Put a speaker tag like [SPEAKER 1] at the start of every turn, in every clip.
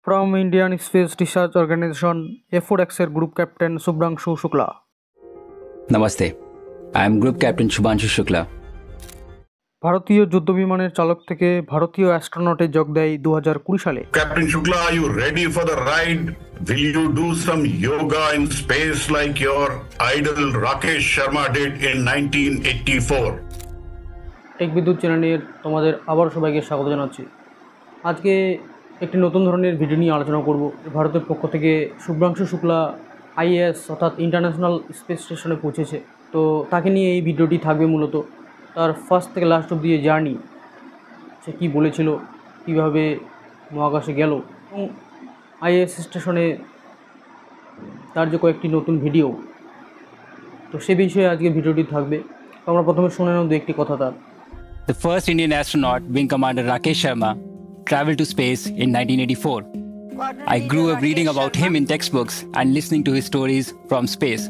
[SPEAKER 1] From Indian Space Research Organization, F4X এর group captain Subhrangshu Shukla.
[SPEAKER 2] Namaste. I am Group Captain Shubhanshu Shukla.
[SPEAKER 1] ভারতীয় যুদ্ধবিমানের চালক থেকে ভারতীয় অ্যাস্ট্রোনটে যোগ দেয় 2020 সালে।
[SPEAKER 3] Captain Shukla, are you ready for the ride? Will you do some yoga in space like your idol Rakesh Sharma did in 1984?
[SPEAKER 1] Take বিদ্যুৎ চ্যানেলের তোমাদের আবার সবাইকে স্বাগত জানাচ্ছি। আজকে একটি নতুন ধরনের ভিডিও নিয়ে আলোচনা করব। ভারতের পক্ষ থেকে শুভ্রাংশু শুক্লা আইএস অর্থাৎ ইন্টারন্যাশনাল স্পেস স্টেশনে পৌঁছেছে। তো তাকে নিয়ে এই ভিডিওটি থাকবে মূলত তার ফার্স্ট থেকে লাস্ট অব্দি যে জার্নি, সে কী বলেছিল, কীভাবে মহাকাশে গেল এবং আইএস স্টেশনে তার যে কয়েকটি নতুন ভিডিও, তো সে বিষয়ে আজকে ভিডিওটি থাকবে। তো আমরা প্রথমে শুনে নেব দু একটি কথা তার।
[SPEAKER 2] The first Indian astronaut, Wing Commander Rakesh Sharma, traveled to space in 1984. I grew up reading about him in textbooks and listening to his stories from space.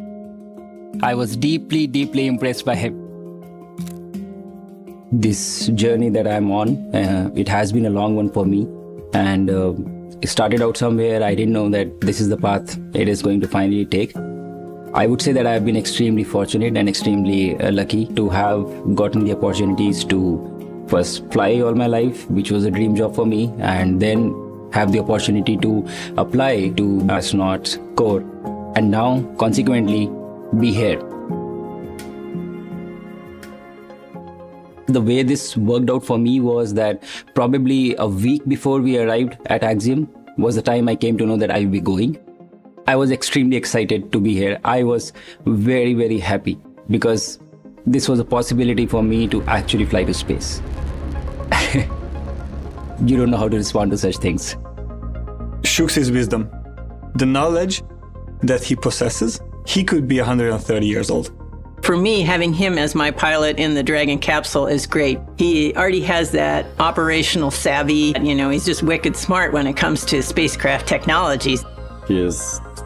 [SPEAKER 2] I was deeply impressed by him. This journey that I'm on, it has been a long one for me, and it started out somewhere. I didn't know that this is the path it is going to finally take. I would say that I have been extremely fortunate and extremely lucky to have gotten the opportunities to first fly all my life, which was a dream job for me, and then have the opportunity to apply to astronauts corps, and now consequently be here. The way this worked out for me was that probably a week before we arrived at Axiom was the time I came to know that I will be going. I was extremely excited to be here. I was very happy because this was a possibility for me to actually fly to space. You don't know how to respond to such things.
[SPEAKER 4] Shooks his wisdom. The knowledge that he possesses, he could be 130 years old.
[SPEAKER 5] For me, having him as my pilot in the Dragon capsule is great. He already has that operational savvy. He's just wicked smart when it comes to spacecraft technologies.
[SPEAKER 6] He is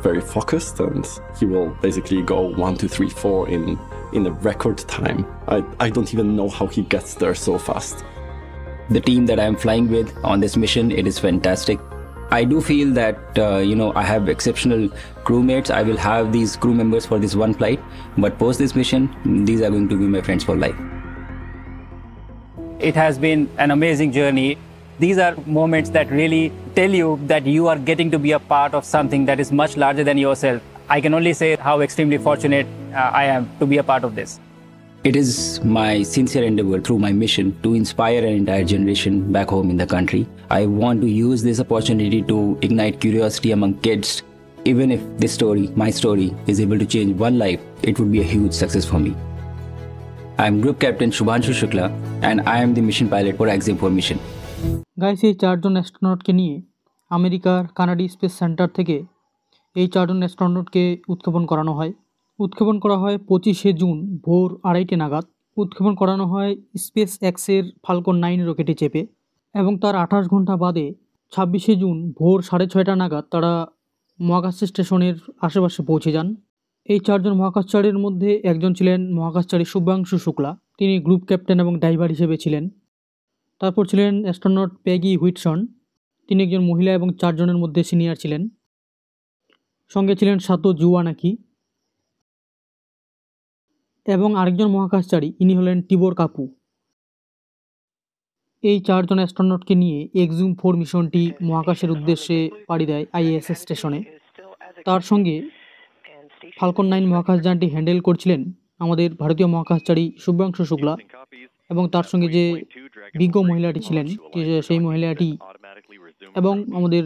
[SPEAKER 6] very focused and he will basically go 1, 2, 3, 4 in a record time. I don't even know how he gets there so fast.
[SPEAKER 2] The team that I'm flying with on this mission, it is fantastic. I do feel that, I have exceptional crewmates. I will have these crew members for this one flight, but post this mission, these are going to be my friends for life. It has been an amazing journey. These are moments that really tell you that you are getting to be a part of something that is much larger than yourself. I can only say how extremely fortunate I am to be a part of this. It is my sincere endeavor through my mission to inspire an entire generation back home in the country. I want to use this opportunity to ignite curiosity among kids. Even if this story, my story, is able to change one life, it would be a huge success for me. I am Group Captain Shubhanshu Shukla and I am the mission pilot for Axiom 4 mission.
[SPEAKER 1] Guys, এই চারজন অ্যাস্ট্রোনটকে নিয়ে আমেরিকার কানাডি space centre থেকে এই চারজন অ্যাস্ট্রোনটকে উৎক্ষেপণ করানো হয়। উৎক্ষেপণ করা হয় 25শে জুন ভোর 2:30 নাগাদ। উৎক্ষেপণ করানো হয় স্পেস এক্সের ফাল্কন 9 রকেটে চেপে এবং তার 28 ঘন্টা বাদে 26শে জুন ভোর 6:30 নাগাদ তারা মহাকাশ স্টেশনের আশেপাশে পৌঁছে যান। এই চারজন মহাকাশচারীর মধ্যে একজন ছিলেন মহাকাশচারী শুভ্রাংশু শুক্লা, তিনি গ্রুপ ক্যাপ্টেন এবং ড্রাইভার হিসেবে ছিলেন। তারপর ছিলেন অ্যাস্ট্রোনট পেগি হুইটসন, তিনি একজন মহিলা এবং 4 জনের মধ্যে সিনিয়র ছিলেন। সঙ্গে ছিলেন সাতো জুয়ানাকি এবং আরেকজন মহাকাশচারী, ইনি হলেন টিবোর কাপু। এই 4 জন অ্যাস্ট্রোনটকে নিয়ে এক্সিওম 4 মিশনটি মহাকাশের উদ্দেশ্যে পাড়ি দেয় আইএস স্টেশনে। তার সঙ্গে ফাল্কন 9 মহাকাশযানটি হ্যান্ডেল করছিলেন আমাদের ভারতীয় মহাকাশচারী শুভ্রাংশু শুক্লা এবং তার সঙ্গে যে বিজ্ঞ মহিলাটি ছিলেন সেই মহিলাটি এবং আমাদের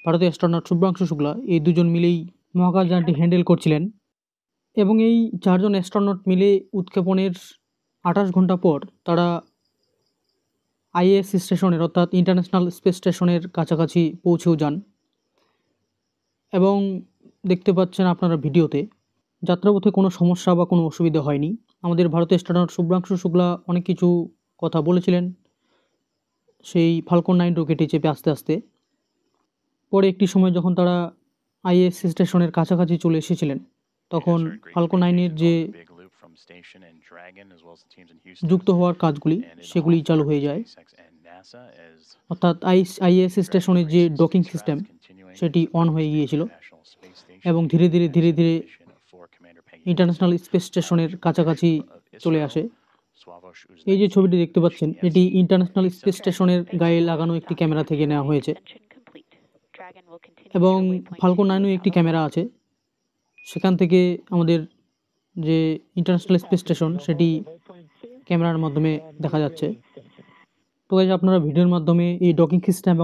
[SPEAKER 1] ভারতীয় অ্যাস্ট্রোনট শুভ্রাংশু শুক্লা, এই দুজন মিলেই মহাকাশযানটি হ্যান্ডেল করছিলেন। এবং এই 4 জন অ্যাস্ট্রোনট মিলে উৎক্ষেপণের 28 ঘন্টা পর তারা আইএস স্টেশনের অর্থাৎ ইন্টারন্যাশনাল স্পেস স্টেশনের কাছাকাছি পৌঁছেও যান। এবং দেখতে পাচ্ছেন আপনারা ভিডিওতে, যাত্রাপথে কোনো সমস্যা বা কোনো অসুবিধা হয়নি। আমাদের ভারতীয় অ্যাস্ট্রোনট শুভ্রাংশু শুক্লা অনেক কিছু কথা বলেছিলেন সেই ফাল্কন 9 রকেটে চেপে আস্তে পরে একটি সময় যখন তারা আইএস স্টেশনের কাছাকাছি চলে এসেছিলেন, তখন ফাল্কন 9-এর যে যুক্ত হওয়ার কাজগুলি সেগুলি চালু হয়ে যায়। অর্থাৎ আইএস স্টেশনের যে ডকিং সিস্টেম সেটি অন হয়ে গিয়েছিল এবং ধীরে ধীরে ইন্টারন্যাশনাল স্পেস স্টেশনের কাছাকাছি চলে আসে। এই যে ছবিটি দেখতে পাচ্ছেন এটি ইন্টারন্যাশনাল স্পেস স্টেশনের গায়ে লাগানো একটি ক্যামেরা থেকে নেওয়া হয়েছে এবং ফাল্কন 9 একটি ক্যামেরা আছে, সেখান থেকে আমাদের যে ইন্টারন্যাশনাল স্পেস স্টেশন সেটি ক্যামেরার মাধ্যমে দেখা যাচ্ছে। তো গাইস, আপনারা ভিডিওর মাধ্যমে এই ডকিং সিস্টেম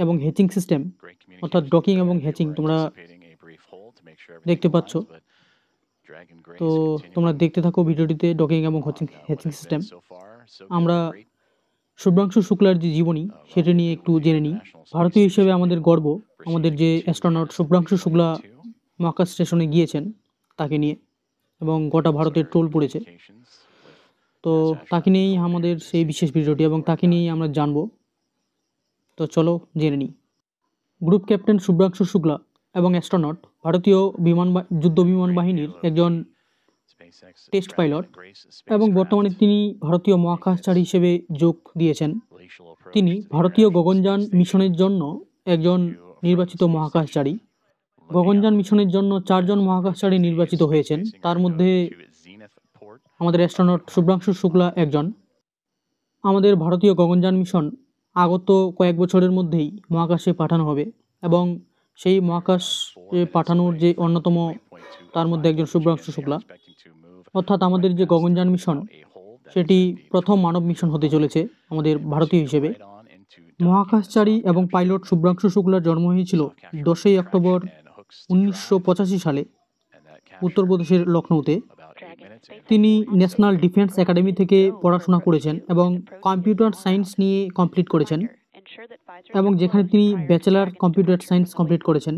[SPEAKER 1] এবং হ্যাচিং সিস্টেম অর্থাৎ ডকিং এবং হ্যাচিং তোমরা দেখতে পাচ্ছ। তো তোমরা দেখতে থাকো ভিডিওটিতে ডকিং এবং হ্যাচিং সিস্টেম। আমরা শুভ্রাংশু শুক্লার যে জীবনী সেটা নিয়ে একটু জেনে নিই। ভারতীয় হিসেবে আমাদের গর্ব, আমাদের যে অ্যাস্ট্রোনট শুভ্রাংশু শুক্লা মহাকাশ স্টেশনে গিয়েছেন তাকে নিয়ে, এবং গোটা ভারতের ট্রোল পড়েছে। তো তাকে নিয়েই আমাদের সেই বিশেষ ভিডিওটি এবং তাকে নিয়েই আমরা জানবো। তো চলো জেনে নিই। গ্রুপ ক্যাপ্টেন শুভ্রাংশু শুক্লা এবং অ্যাস্ট্রোনট ভারতীয় যুদ্ধ বিমান বাহিনীর একজন টেস্ট পাইলট এবং বর্তমানে তিনি ভারতীয় মহাকাশচারী হিসেবে যোগ দিয়েছেন। তিনি ভারতীয় গগনযান মিশনের জন্য একজন নির্বাচিত মহাকাশচারী। গগনযান মিশনের জন্য 4 জন মহাকাশচারী নির্বাচিত হয়েছেন, তার মধ্যে আমাদের অ্যাস্ট্রোনট শুভ্রাংশু শুক্লা একজন। আমাদের ভারতীয় গগনযান মিশন আগত কয়েক বছরের মধ্যেই মহাকাশে পাঠানো হবে এবং সেই মহাকাশে পাঠানোর যে অন্যতম তার মধ্যে একজন শুভ্রাংশু শুক্লা। অর্থাৎ আমাদের যে গগনযান মিশন সেটি প্রথম মানব মিশন হতে চলেছে আমাদের ভারতীয় হিসেবে। মহাকাশচারী এবং পাইলট শুভ্রাংশু শুক্লার জন্ম হয়েছিল 10ই অক্টোবর 1985 সালে উত্তরপ্রদেশের লখনৌতে। তিনি ন্যাশনাল ডিফেন্স একাডেমি থেকে পড়াশোনা করেছেন এবং কম্পিউটার সায়েন্স নিয়ে কমপ্লিট করেছেন, এবং যেখানে তিনি ব্যাচেলর কম্পিউটার সায়েন্স কমপ্লিট করেছেন।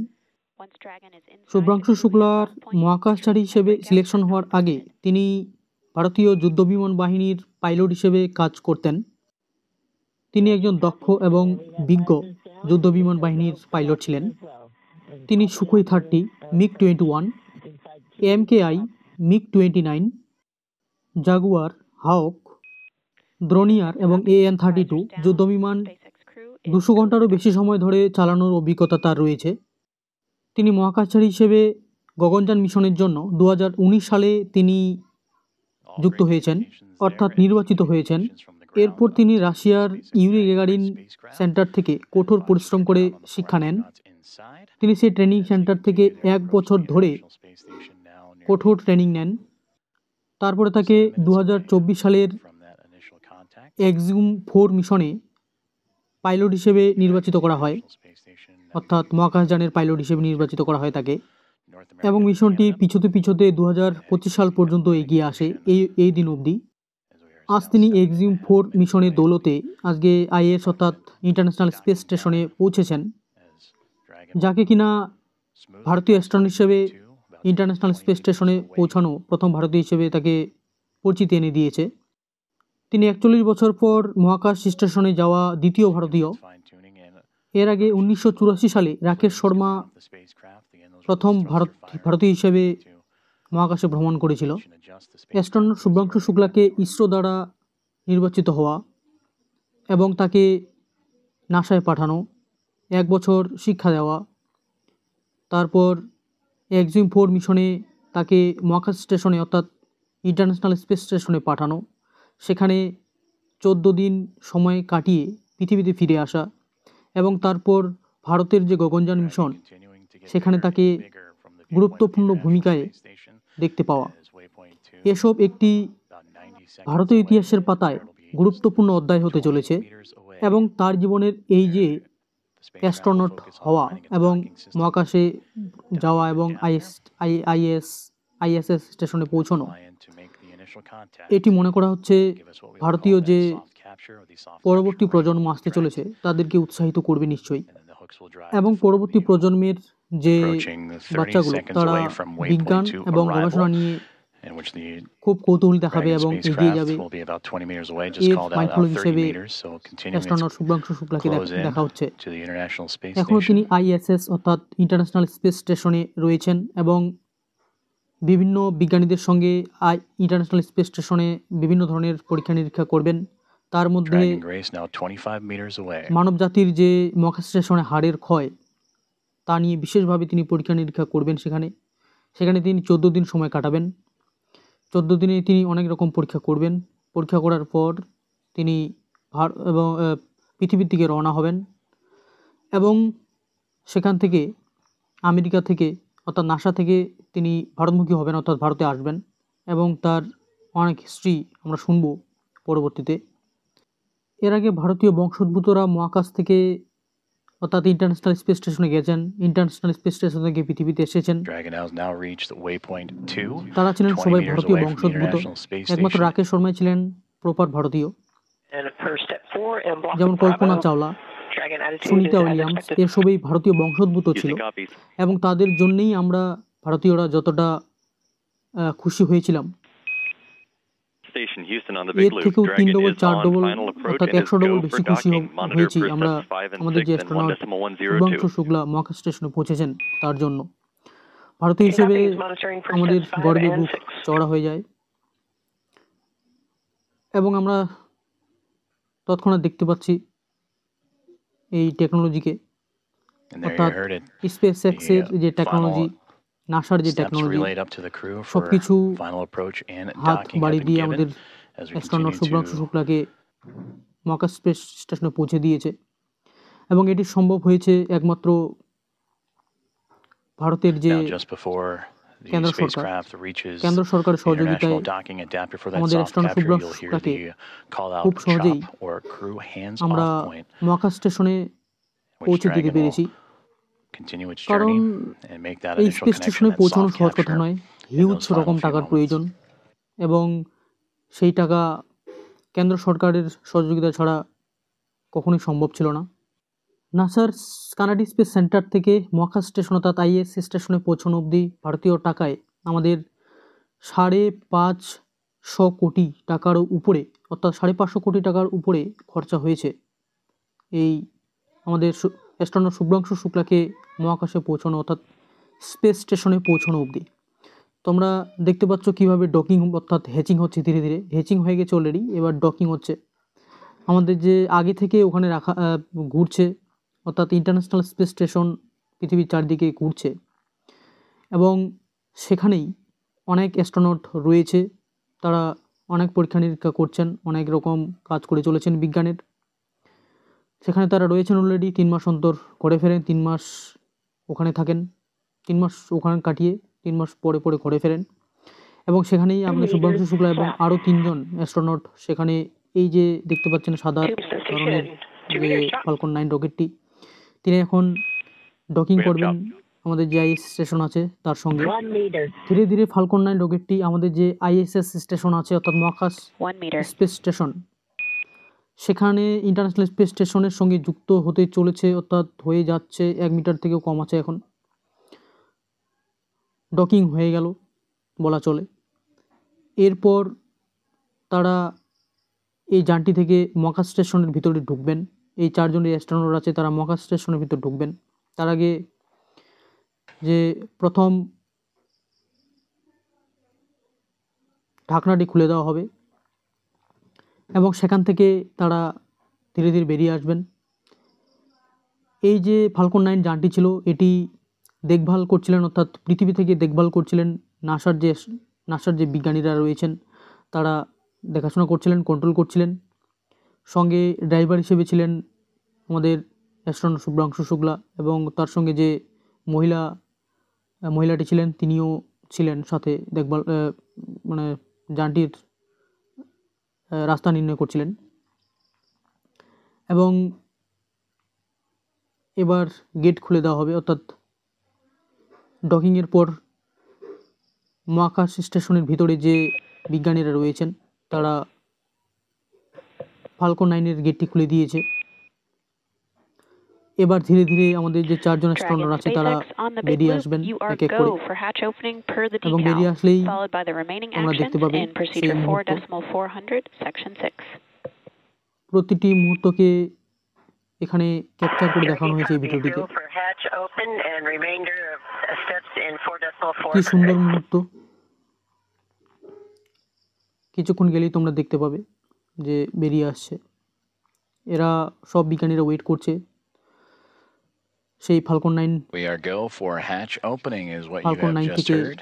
[SPEAKER 1] শুভ্রাংশু শুক্লার মহাকাশচারী হিসেবে সিলেকশন হওয়ার আগে তিনি ভারতীয় যুদ্ধবিমান বাহিনীর পাইলট হিসেবে কাজ করতেন। তিনি একজন দক্ষ এবং বিজ্ঞ যুদ্ধবিমান বাহিনীর পাইলট ছিলেন। তিনি Sukhoi 30, MiG-21, AMKI, MiG-29, Jaguar, Hawk, Dornier এবং AN-32 যুদ্ধবিমান 200 ঘন্টারও বেশি সময় ধরে চালানোর অভিজ্ঞতা তার রয়েছে। তিনি মহাকাশচারী হিসেবে গগনযান মিশনের জন্য 2019 সালে তিনি যুক্ত হয়েছেন, অর্থাৎ নির্বাচিত হয়েছেন। এরপর তিনি রাশিয়ার ইউরি গ্যাগারিন সেন্টার থেকে কঠোর পরিশ্রম করে শিক্ষা নেন। তিনি সেই ট্রেনিং সেন্টার থেকে 1 বছর ধরে কঠোর ট্রেনিং নেন। তারপরে তাকে 2024 সালের এক্সিউম 4 মিশনে পাইলট হিসেবে নির্বাচিত করা হয়, অর্থাৎ মহাকাশযানের পাইলট হিসেবে নির্বাচিত করা হয় তাকে, এবং মিশনটি পিছোতে 2025 সাল পর্যন্ত এগিয়ে আসে এই দিন অবধি। আজ তিনি এক্সিউম 4 মিশনের দৌলতে আজকে আইএস অর্থাৎ ইন্টারন্যাশনাল স্পেস স্টেশনে পৌঁছেছেন, যাকে কিনা ভারতীয় অ্যাস্ট্রোনট হিসেবে ইন্টারন্যাশনাল স্পেস স্টেশনে পৌঁছানো প্রথম ভারতীয় হিসেবে তাকে পরিচিতি এনে দিয়েছে। তিনি 41 বছর পর মহাকাশ স্টেশনে যাওয়া দ্বিতীয় ভারতীয়। এর আগে 1984 সালে রাকেশ শর্মা প্রথম ভারতীয় হিসেবে মহাকাশে ভ্রমণ করেছিল। অ্যাস্ট্রোনট শুভ্রাংশু শুক্লাকে ইসরো দ্বারা নির্বাচিত হওয়া এবং তাকে নাসায় পাঠানো, 1 বছর শিক্ষা দেওয়া, তারপর এক্সিউম 4 মিশনে তাকে মহাকাশ স্টেশনে অর্থাৎ ইন্টারন্যাশনাল স্পেস স্টেশনে পাঠানো, সেখানে 14 দিন সময় কাটিয়ে পৃথিবীতে ফিরে আসা, এবং তারপর ভারতের যে গগনযান মিশন সেখানে তাকে গুরুত্বপূর্ণ ভূমিকায় দেখতে পাওয়া। এসব একটি ভারতীয় ইতিহাসের পাতায় গুরুত্বপূর্ণ অধ্যায় হতে চলেছে, এবং তার জীবনের এই যে অ্যাস্ট্রোনট হওয়া এবং মহাকাশে যাওয়া এবং আইএসএস স্টেশনে পৌঁছানো, এটি মনে করা হচ্ছে ভারতীয় যে পরবর্তী প্রজন্ম আসতে চলেছে তাদেরকে উৎসাহিত করবে নিশ্চয়ই, এবং পরবর্তী প্রজন্মের যে বাচ্চাগুলো তারা বিজ্ঞান এবং গবেষণা নিয়ে খুব কৌতূহল দেখাবে এবং এগিয়ে যাবে। এর মাইলফলক হিসেবে অ্যাস্ট্রোনট শুভ্রাংশু শুক্লাকে দেখা হচ্ছে। এখনও তিনি আইএসএস অর্থাৎ ইন্টারন্যাশনাল স্পেস স্টেশনে রয়েছেন এবং বিভিন্ন বিজ্ঞানীদের সঙ্গে ইন্টারন্যাশনাল স্পেস স্টেশনে বিভিন্ন ধরনের পরীক্ষা নিরীক্ষা করবেন। তার মধ্যে
[SPEAKER 7] Dragon Grace now 25 meters away.
[SPEAKER 1] মানব জাতির যে মহাকাশ স্টেশনে হাড়ের ক্ষয় তা নিয়ে বিশেষভাবে তিনি পরীক্ষা নিরীক্ষা করবেন। সেখানে তিনি 14 দিন সময় কাটাবেন। 14 দিনে তিনি অনেক রকম পরীক্ষা করবেন। পরীক্ষা করার পর তিনি পৃথিবীর দিকে রওনা হবেন এবং সেখান থেকে আমেরিকা থেকে অর্থাৎ নাসা থেকে তিনি ভারতমুখী হবেন, অর্থাৎ ভারতে আসবেন এবং তার অনেক হিস্ট্রি আমরা শুনব পরবর্তীতে। এর আগে ভারতীয় বংশোদ্ভূতরা মহাকাশ থেকে অর্থাৎ ইন্টারন্যাশনাল স্পেস স্টেশনে গেছেন, ইন্টারন্যাশনাল স্পেস স্টেশন থেকে পৃথিবীতে এসেছেন।
[SPEAKER 7] Dragon has now reached waypoint 2.
[SPEAKER 1] তারা ছিলেন
[SPEAKER 7] 20
[SPEAKER 1] সবাই
[SPEAKER 7] meters
[SPEAKER 1] ভারতীয়
[SPEAKER 7] away from the
[SPEAKER 1] বংশোদ্ভূত।
[SPEAKER 7] International Space
[SPEAKER 1] একমাত্র
[SPEAKER 7] Station.
[SPEAKER 1] রাকেশ শর্মাই ছিলেন প্রপার ভারতীয়,
[SPEAKER 8] And for step 4 in block
[SPEAKER 1] যেমন কল্পনা
[SPEAKER 8] Bravo,
[SPEAKER 1] Chawla,
[SPEAKER 8] Dragon attitude
[SPEAKER 1] Sunita
[SPEAKER 8] is as
[SPEAKER 1] Williams
[SPEAKER 8] expected.
[SPEAKER 1] এর সবই ভারতীয় বংশোদ্ভূত ছিল এবং তাদের জন্যেই আমরা ভারতীয়রা যতটা খুশি হয়েছিলাম।
[SPEAKER 9] Station Houston on the
[SPEAKER 1] এর
[SPEAKER 9] Big Loop.
[SPEAKER 1] থেকেও 3
[SPEAKER 9] Dragon
[SPEAKER 1] double
[SPEAKER 9] is
[SPEAKER 1] 4
[SPEAKER 9] on
[SPEAKER 1] double
[SPEAKER 9] final approach
[SPEAKER 1] অর্থাৎ
[SPEAKER 9] and is
[SPEAKER 1] 100 ডবল
[SPEAKER 9] go
[SPEAKER 1] বেশি
[SPEAKER 9] for
[SPEAKER 1] খুশি
[SPEAKER 9] docking. Monitor
[SPEAKER 1] হয়েছি
[SPEAKER 9] for
[SPEAKER 1] আমরা
[SPEAKER 9] steps 5 and
[SPEAKER 1] আমাদের
[SPEAKER 9] 6
[SPEAKER 1] যে
[SPEAKER 9] and
[SPEAKER 1] অ্যাস্ট্রোনট
[SPEAKER 9] 1.102.
[SPEAKER 1] শুভ্রাংশু শুক্লা মহাকাশ স্টেশনে পৌঁছেছেন তার জন্য। ভারতীয় হিসেবে
[SPEAKER 8] Copies monitoring for
[SPEAKER 1] আমাদের
[SPEAKER 8] steps 5
[SPEAKER 1] গর্বে
[SPEAKER 8] and
[SPEAKER 1] বুক
[SPEAKER 8] 6.
[SPEAKER 1] চড়া হয়ে যায় এবং আমরা তৎক্ষণাৎ দেখতে পাচ্ছি এই টেকনোলজিকে,
[SPEAKER 7] And there you
[SPEAKER 1] অর্থাৎ
[SPEAKER 7] heard it.
[SPEAKER 1] স্পেস এক্সের যে টেকনোলজি, নাসার যে
[SPEAKER 7] Steps
[SPEAKER 1] technology,
[SPEAKER 7] relayed up to the crew for
[SPEAKER 1] সবকিছু
[SPEAKER 7] final approach and
[SPEAKER 1] হাত
[SPEAKER 7] docking have
[SPEAKER 1] বাড়ি
[SPEAKER 7] been
[SPEAKER 1] দিয়ে
[SPEAKER 7] given
[SPEAKER 1] আমাদের
[SPEAKER 7] as we
[SPEAKER 1] astronaut
[SPEAKER 7] continue
[SPEAKER 1] Subhrangshu
[SPEAKER 7] to
[SPEAKER 1] শুক্লাকে মহাকাশ স্পেস স্টেশনে পৌঁছে দিয়েছে এবং এটি সম্ভব হয়েছে একমাত্র ভারতের যে
[SPEAKER 7] now just before the
[SPEAKER 1] কেন্দ্র সরকার,
[SPEAKER 7] spacecraft reaches
[SPEAKER 1] কেন্দ্র সরকারের
[SPEAKER 7] the
[SPEAKER 1] সহযোগিতায়
[SPEAKER 7] international docking adapter for that
[SPEAKER 1] আমাদের
[SPEAKER 7] soft
[SPEAKER 1] astronaut
[SPEAKER 7] capture,
[SPEAKER 1] Subhrangshu
[SPEAKER 7] you'll hear
[SPEAKER 1] শুক্লাকে
[SPEAKER 7] the call out
[SPEAKER 1] খুব সহজেই
[SPEAKER 7] chop or crew hands
[SPEAKER 1] আমরা
[SPEAKER 7] off point,
[SPEAKER 1] মহাকাশ স্টেশনে
[SPEAKER 7] which
[SPEAKER 1] পৌঁছে দিতে
[SPEAKER 7] Dragon will
[SPEAKER 1] পেরেছি।
[SPEAKER 7] continue its
[SPEAKER 1] কারণ
[SPEAKER 7] journey and make that
[SPEAKER 1] এই
[SPEAKER 7] initial
[SPEAKER 1] স্পেস
[SPEAKER 7] connection,
[SPEAKER 1] স্টেশনে
[SPEAKER 7] that
[SPEAKER 1] পৌঁছানো
[SPEAKER 7] soft
[SPEAKER 1] সহজ কথা
[SPEAKER 7] capture
[SPEAKER 1] নয়,
[SPEAKER 7] in
[SPEAKER 1] হিউজ
[SPEAKER 7] those final
[SPEAKER 1] রকম
[SPEAKER 7] few
[SPEAKER 1] টাকার
[SPEAKER 7] moments.
[SPEAKER 1] প্রয়োজন এবং সেই টাকা কেন্দ্র সরকারের সহযোগিতা ছাড়া কখনোই সম্ভব ছিল না। নাসার কানাডি স্পেস সেন্টার থেকে মহাকাশ স্টেশন অর্থাৎ আইএস স্টেশনে পৌঁছানো অবধি ভারতীয় টাকায় আমাদের 550 কোটি টাকার উপরে, অর্থাৎ 550 কোটি টাকার উপরে খরচা হয়েছে এই আমাদের অ্যাস্ট্রোনট শুভ্রাংশু শুক্লাকে মহাকাশে পৌঁছানো অর্থাৎ স্পেস স্টেশনে পৌঁছানো অবধি। তোমরা দেখতে পাচ্ছ কীভাবে ডকিং অর্থাৎ হ্যাচিং হচ্ছে, ধীরে ধীরে হ্যাচিং হয়ে গেছে অলরেডি, এবার ডকিং হচ্ছে। আমাদের যে আগে থেকে ওখানে রাখা ঘুরছে অর্থাৎ ইন্টারন্যাশনাল স্পেস স্টেশন পৃথিবীর চারদিকে ঘুরছে এবং সেখানেই অনেক অ্যাস্ট্রোনট রয়েছে, তারা অনেক পরীক্ষা নিরীক্ষা করছেন, অনেক রকম কাজ করে চলেছেন বিজ্ঞানের। সেখানে তারা রয়েছেন অলরেডি, 3 মাস অন্তর ঘরে ফেরেন, 3 মাস ওখানে থাকেন, 3 মাস ওখানে কাটিয়ে 3 মাস পরে পরে ঘরে ফেরেন এবং সেখানেই আমাদের শুভ্রাংশু শুক্লা এবং আরও 3 জন অ্যাস্ট্রোনট সেখানে এই যে দেখতে পাচ্ছেন সাদা ধরনের যে ফালকন 9 রকেটটি, তিনি এখন ডকিং করবেন আমাদের যে আইএস স্টেশন আছে তার সঙ্গে। ধীরে ধীরে ফালকন 9 রকেটটি আমাদের যে আইএসএস স্টেশন আছে অর্থাৎ মহাকাশ স্পেস স্টেশন, সেখানে ইন্টারন্যাশনাল স্পেস স্টেশনের সঙ্গে যুক্ত হতে চলেছে, অর্থাৎ হয়ে যাচ্ছে। 1 মিটার থেকেও কম আছে এখন, ডকিং হয়ে গেল বলা চলে। এরপর তারা এই যানটি থেকে মহাকাশ স্টেশনের ভিতরে ঢুকবেন। এই 4 জনের অ্যাস্ট্রোনট আছে, তারা মহাকাশ স্টেশনের ভিতর ঢুকবেন। তার আগে যে প্রথম ঢাকনাটি খুলে দেওয়া হবে এবং সেখান থেকে তারা ধীরে ধীরে বেরিয়ে আসবেন। এই যে ফালকন 9 যানটি ছিল, এটি দেখভাল করছিলেন অর্থাৎ পৃথিবী থেকে দেখভাল করছিলেন নাসার যে বিজ্ঞানীরা রয়েছেন, তারা দেখাশোনা করছিলেন, কন্ট্রোল করছিলেন। সঙ্গে ড্রাইভার হিসেবে ছিলেন আমাদের অ্যাস্ট্রোনট শুভ্রাংশু শুক্লা এবং তার সঙ্গে যে মহিলাটি ছিলেন তিনিও ছিলেন সাথে, দেখভাল মানে যানটির রাস্তা নির্ণয় করছিলেন। এবং এবার গেট খুলে দেওয়া হবে, অর্থাৎ ডকিংয়ের পর মহাকাশ স্টেশনের ভিতরে যে বিজ্ঞানীরা রয়েছেন তারা ফালকন 9-এর গেটটি খুলে দিয়েছে। এবার ধীরে ধীরে আমাদের যে 4 জন অ্যাস্ট্রোনট আছে তারা বেরিয়ে আসবেন এক এক করে এবং বেরিয়ে আসলেই আমরা দেখতে পাবেন সেই মুহূর্ত। প্রতিটি মুহূর্তকে এখানে ক্যাপচার করে দেখানো হয়েছে এই ভিডিওটিতে। কি সুন্দর মুহূর্ত, কিছুক্ষণ গেলেই তোমরা দেখতে পাবে যে বেরিয়ে আসছে। এরা সব বিজ্ঞানীরা ওয়েট করছে সেই ফাল্কন 9
[SPEAKER 7] We are go for hatch opening is what you
[SPEAKER 1] ফাল্কন
[SPEAKER 7] have
[SPEAKER 1] 9
[SPEAKER 7] just
[SPEAKER 1] থেকে
[SPEAKER 7] heard.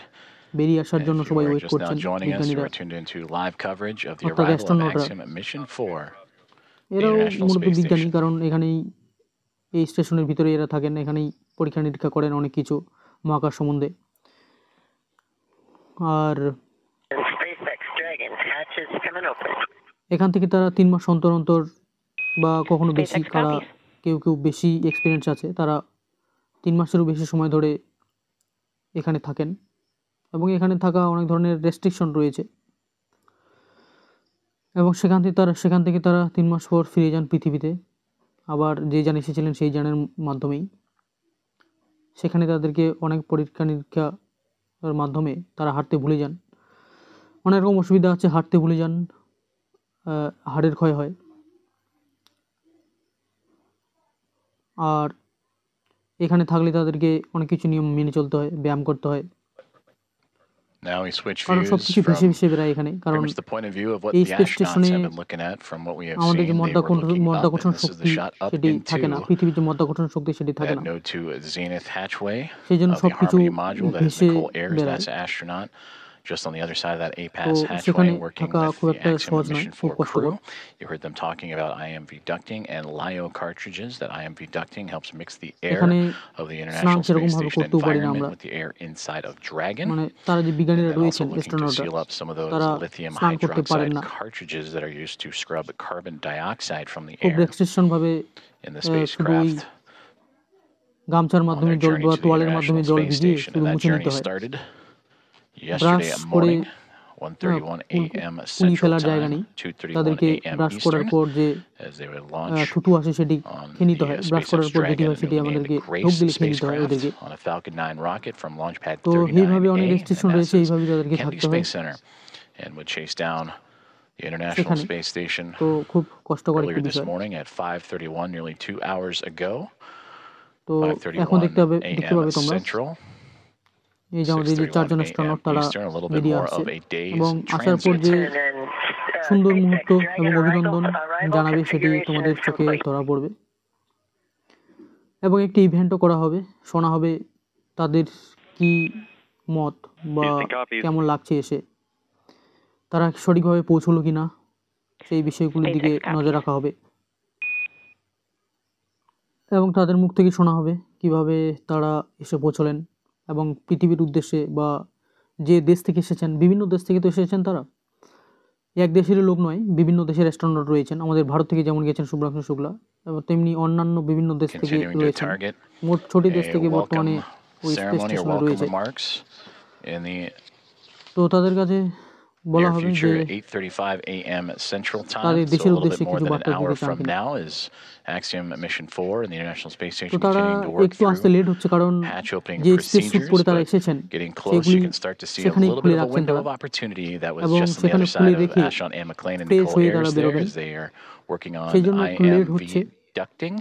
[SPEAKER 1] বেরিয়ে আসার জন্য
[SPEAKER 7] If you
[SPEAKER 1] সবাই
[SPEAKER 7] are
[SPEAKER 1] ওয়েট
[SPEAKER 7] just now
[SPEAKER 1] করছেন
[SPEAKER 7] joining us, you
[SPEAKER 1] বিজ্ঞানীরা।
[SPEAKER 7] are tuned into live coverage of the
[SPEAKER 1] অর্থাৎ
[SPEAKER 7] arrival of
[SPEAKER 1] অ্যাস্ট্রোনটরা
[SPEAKER 7] Axiom Mission 4.
[SPEAKER 1] এরাও
[SPEAKER 7] International
[SPEAKER 1] মূলত
[SPEAKER 7] Space
[SPEAKER 1] বিজ্ঞানী,
[SPEAKER 7] Station.
[SPEAKER 1] কারণ এখানেই এই স্টেশনের ভিতরে এরা থাকেন, এখানেই পরীক্ষা নিরীক্ষা করেন অনেক কিছু মহাকাশ সম্বন্ধে। আর
[SPEAKER 8] SpaceX Dragon hatch is coming open.
[SPEAKER 1] এখান থেকে তারা 3 মাস অন্তর অন্তর বা কখনো বেশি,
[SPEAKER 8] SpaceX
[SPEAKER 1] কারা
[SPEAKER 8] copies.
[SPEAKER 1] কেউ কেউ বেশি এক্সপিরিয়েন্স আছে তারা 3 মাসেরও বেশি সময় ধরে এখানে থাকেন, এবং এখানে থাকা অনেক ধরনের রেস্ট্রিকশন রয়েছে, এবং সেখান থেকে তারা 3 মাস পর ফিরে যান পৃথিবীতে। আবার যে যান এসেছিলেন সেই যানের মাধ্যমেই সেখানে তাদেরকে অনেক পরীক্ষা নিরীক্ষার মাধ্যমে তারা হাঁটতে ভুলে যান। অনেক রকম অসুবিধা আছে, হাঁটতে ভুলে যান, হাড়ের ক্ষয় হয়, আর এখানে থাকলে তাদেরকে অনেক কিছু নিয়ম মেনে চলতে হয়, ব্যায়াম করতে হয়,
[SPEAKER 7] Now we switch
[SPEAKER 1] কারণ
[SPEAKER 7] views
[SPEAKER 1] সবকিছু ভেসে
[SPEAKER 7] from
[SPEAKER 1] ভেসে বেড়ায় এখানে।
[SPEAKER 7] pretty
[SPEAKER 1] কারণ
[SPEAKER 7] much the point of view of what
[SPEAKER 1] এই
[SPEAKER 7] the
[SPEAKER 1] স্পেস
[SPEAKER 7] astronauts
[SPEAKER 1] স্টেশনে
[SPEAKER 7] have been looking at. From what we have
[SPEAKER 1] আমাদের
[SPEAKER 7] seen,
[SPEAKER 1] যে
[SPEAKER 7] they were looking up,
[SPEAKER 1] মধ্যাকর্ষণ
[SPEAKER 7] and this is
[SPEAKER 1] Shakti
[SPEAKER 7] the shot up
[SPEAKER 1] সেটি থাকে না,
[SPEAKER 7] into
[SPEAKER 1] পৃথিবীর যে মধ্যাকর্ষণ শক্তি সেটি থাকে
[SPEAKER 7] that
[SPEAKER 1] না,
[SPEAKER 7] node 2 zenith hatchway
[SPEAKER 1] সেই জন্য
[SPEAKER 7] of the
[SPEAKER 1] সবকিছু
[SPEAKER 7] Harmony module. That is
[SPEAKER 1] ভেসে
[SPEAKER 7] Nicole Ayers,
[SPEAKER 1] বেড়ায়।
[SPEAKER 7] NASA astronaut, just on the other side of that
[SPEAKER 1] তো
[SPEAKER 7] APAS
[SPEAKER 1] সেখানে
[SPEAKER 7] hatchway, working
[SPEAKER 1] থাকা
[SPEAKER 7] with
[SPEAKER 1] খুব
[SPEAKER 7] the
[SPEAKER 1] একটা
[SPEAKER 7] Axiom
[SPEAKER 1] সহজ নয়,
[SPEAKER 7] Mission
[SPEAKER 1] খুব
[SPEAKER 7] 4
[SPEAKER 1] কষ্টকর।
[SPEAKER 7] crew. You heard them talking about IMV ducting and LiO cartridges. That IMV ducting helps mix the air
[SPEAKER 1] এখানে
[SPEAKER 7] of the
[SPEAKER 1] স্নান
[SPEAKER 7] International
[SPEAKER 1] সেরকম
[SPEAKER 7] Space
[SPEAKER 1] ভাবে
[SPEAKER 7] Station
[SPEAKER 1] করতেও পারি না
[SPEAKER 7] environment
[SPEAKER 1] আমরা,
[SPEAKER 7] with the air inside of Dragon.
[SPEAKER 1] মানে তারা যে
[SPEAKER 7] And
[SPEAKER 1] বিজ্ঞানীরা
[SPEAKER 7] then also
[SPEAKER 1] রয়েছেন
[SPEAKER 7] looking to
[SPEAKER 1] অ্যাস্ট্রোনটরা
[SPEAKER 7] seal up some of those
[SPEAKER 1] তারা
[SPEAKER 7] lithium
[SPEAKER 1] স্নান করতে পারেন
[SPEAKER 7] hydroxide
[SPEAKER 1] না,
[SPEAKER 7] cartridges that are used to scrub carbon dioxide from the
[SPEAKER 1] খুব
[SPEAKER 7] air
[SPEAKER 1] রেস্ট্রিকশন ভাবে
[SPEAKER 7] in the
[SPEAKER 1] শুধু ওই
[SPEAKER 7] spacecraft
[SPEAKER 1] গামছার
[SPEAKER 7] on
[SPEAKER 1] মাধ্যমে
[SPEAKER 7] their
[SPEAKER 1] জল
[SPEAKER 7] journey
[SPEAKER 1] বা
[SPEAKER 7] to the
[SPEAKER 1] তোয়ালের মাধ্যমে
[SPEAKER 7] International
[SPEAKER 1] জল
[SPEAKER 7] Space
[SPEAKER 1] ভিজিয়ে
[SPEAKER 7] Station.
[SPEAKER 1] শুধু
[SPEAKER 7] And that
[SPEAKER 1] মুছে
[SPEAKER 7] journey
[SPEAKER 1] নিতে হয়।
[SPEAKER 7] started
[SPEAKER 1] ব্রাশ
[SPEAKER 7] yesterday at
[SPEAKER 1] করে
[SPEAKER 7] morning, 1:31 a.m.
[SPEAKER 1] পুলি
[SPEAKER 7] Central
[SPEAKER 1] ফেলার জায়গা
[SPEAKER 7] Time,
[SPEAKER 1] নেই,
[SPEAKER 7] 2:31
[SPEAKER 1] তাদেরকে
[SPEAKER 7] a.m.
[SPEAKER 1] ব্রাশ করার
[SPEAKER 7] Eastern,
[SPEAKER 1] পর যে
[SPEAKER 7] as they would launch
[SPEAKER 1] থুতু আসে সেটি
[SPEAKER 7] on
[SPEAKER 1] খেয়ে নিতে
[SPEAKER 7] the
[SPEAKER 1] হয়, ব্রাশ
[SPEAKER 7] SpaceX
[SPEAKER 1] করার পর যেটি
[SPEAKER 7] Dragon,
[SPEAKER 1] হয়
[SPEAKER 7] a
[SPEAKER 1] সেটি
[SPEAKER 7] newly named
[SPEAKER 1] আমাদেরকে ঢোক
[SPEAKER 7] Grace
[SPEAKER 1] গিলে খেয়ে নিতে হয় ওদেরকে।
[SPEAKER 7] spacecraft on a Falcon 9 rocket from Launch Pad
[SPEAKER 1] তো এইভাবে অনেক
[SPEAKER 7] 39A
[SPEAKER 1] রেস্ট্রিকশন
[SPEAKER 7] at
[SPEAKER 1] রয়েছে,
[SPEAKER 7] NASA's
[SPEAKER 1] এইভাবে তাদেরকে
[SPEAKER 7] Kennedy
[SPEAKER 1] থাকতে হয়
[SPEAKER 7] Space Center, and would chase down the International
[SPEAKER 1] সেখানে।
[SPEAKER 7] Space Station
[SPEAKER 1] তো খুব কষ্টকর
[SPEAKER 7] earlier
[SPEAKER 1] একটি
[SPEAKER 7] this
[SPEAKER 1] বিষয়।
[SPEAKER 7] morning at 5:31, nearly 2 hours ago.
[SPEAKER 1] তো এখন
[SPEAKER 7] 5:31
[SPEAKER 1] দেখতে পাবে তোমরা
[SPEAKER 7] Central,
[SPEAKER 1] এই যে আমাদের যে 4 জন অ্যাস্ট্রোনট তারা
[SPEAKER 7] Eastern, a little bit
[SPEAKER 1] বেরিয়ে
[SPEAKER 7] more
[SPEAKER 1] আসছে,
[SPEAKER 7] of a day's
[SPEAKER 1] এবং আসার পর যে
[SPEAKER 7] transit.
[SPEAKER 8] And then
[SPEAKER 1] সুন্দর
[SPEAKER 8] SpaceX
[SPEAKER 1] মুহূর্ত এবং
[SPEAKER 8] Dragon
[SPEAKER 1] অভিনন্দন
[SPEAKER 8] arrival
[SPEAKER 1] জানাবে সেটি
[SPEAKER 8] configuration
[SPEAKER 1] তোমাদের
[SPEAKER 8] is
[SPEAKER 1] চোখে
[SPEAKER 8] complete.
[SPEAKER 1] ধরা পড়বে, এবং একটি ইভেন্টও করা হবে, শোনা হবে তাদের কি মত বা
[SPEAKER 9] Houston copies.
[SPEAKER 1] কেমন লাগছে এসে, তারা সঠিকভাবে পৌঁছলো কিনা সেই বিষয়গুলির দিকে নজর রাখা হবে, এবং তাদের মুখ থেকে শোনা হবে কিভাবে তারা এসে পৌঁছলেন, এবং পৃথিবীর উদ্দেশ্যে বা যে দেশ থেকে এসেছেন, বিভিন্ন দেশ থেকে তো এসেছেন তারা, এক দেশেরই লোক নয়, বিভিন্ন দেশের অ্যাস্ট্রোনট রয়েছেন। আমাদের ভারত থেকে যেমন গেছেন শুভ্রাংশু শুক্লা, এবং তেমনি অন্যান্য বিভিন্ন দেশ থেকে
[SPEAKER 7] Continuing to
[SPEAKER 1] রয়েছেন,
[SPEAKER 7] target
[SPEAKER 1] মোট 6টি দেশ
[SPEAKER 7] a
[SPEAKER 1] থেকে বর্তমানে
[SPEAKER 7] welcome
[SPEAKER 1] ওই স্পেস
[SPEAKER 7] ceremony or
[SPEAKER 1] স্টেশনে
[SPEAKER 7] welcome
[SPEAKER 1] রয়েছে।
[SPEAKER 7] remarks in the
[SPEAKER 1] তো তাদের কাছে বলা
[SPEAKER 7] near
[SPEAKER 1] হবে যে
[SPEAKER 7] future, 8:35 a.m. Central
[SPEAKER 1] তাদের
[SPEAKER 7] Time. So
[SPEAKER 1] দেশের
[SPEAKER 7] a little bit
[SPEAKER 1] উদ্দেশ্যে
[SPEAKER 7] more
[SPEAKER 1] কিছু
[SPEAKER 7] than an
[SPEAKER 1] বার্তা
[SPEAKER 7] hour
[SPEAKER 1] দিতে চান
[SPEAKER 7] from
[SPEAKER 1] কিনা।
[SPEAKER 7] now is Axiom Mission 4 and the International Space
[SPEAKER 1] তো
[SPEAKER 7] Station
[SPEAKER 1] তারা
[SPEAKER 7] continuing to work
[SPEAKER 1] একটু আসতে
[SPEAKER 7] through
[SPEAKER 1] লেট হচ্ছে, কারণ
[SPEAKER 7] hatch opening
[SPEAKER 1] যে স্পেস স্যুট পরে
[SPEAKER 7] procedures,
[SPEAKER 1] তারা
[SPEAKER 7] but
[SPEAKER 1] এসেছেন
[SPEAKER 7] getting close,
[SPEAKER 1] সেগুলি
[SPEAKER 7] you can start to see a
[SPEAKER 1] সেখানেই
[SPEAKER 7] little
[SPEAKER 1] খুলে
[SPEAKER 7] bit of a
[SPEAKER 1] রাখছেন
[SPEAKER 7] window
[SPEAKER 1] তারা,
[SPEAKER 7] of opportunity that was
[SPEAKER 1] এবং
[SPEAKER 7] just on the
[SPEAKER 1] সেখানে
[SPEAKER 7] other
[SPEAKER 1] খুলে
[SPEAKER 7] side of
[SPEAKER 1] রেখে
[SPEAKER 7] Astronaut Anne McLean and
[SPEAKER 1] fresh
[SPEAKER 7] Nicole
[SPEAKER 1] হয়ে তারা
[SPEAKER 7] Ayers there
[SPEAKER 1] বেরোবেন।
[SPEAKER 7] as they are working on
[SPEAKER 1] সেই জন্য একটু লেট
[SPEAKER 7] IMV
[SPEAKER 1] হচ্ছে।
[SPEAKER 7] ducting,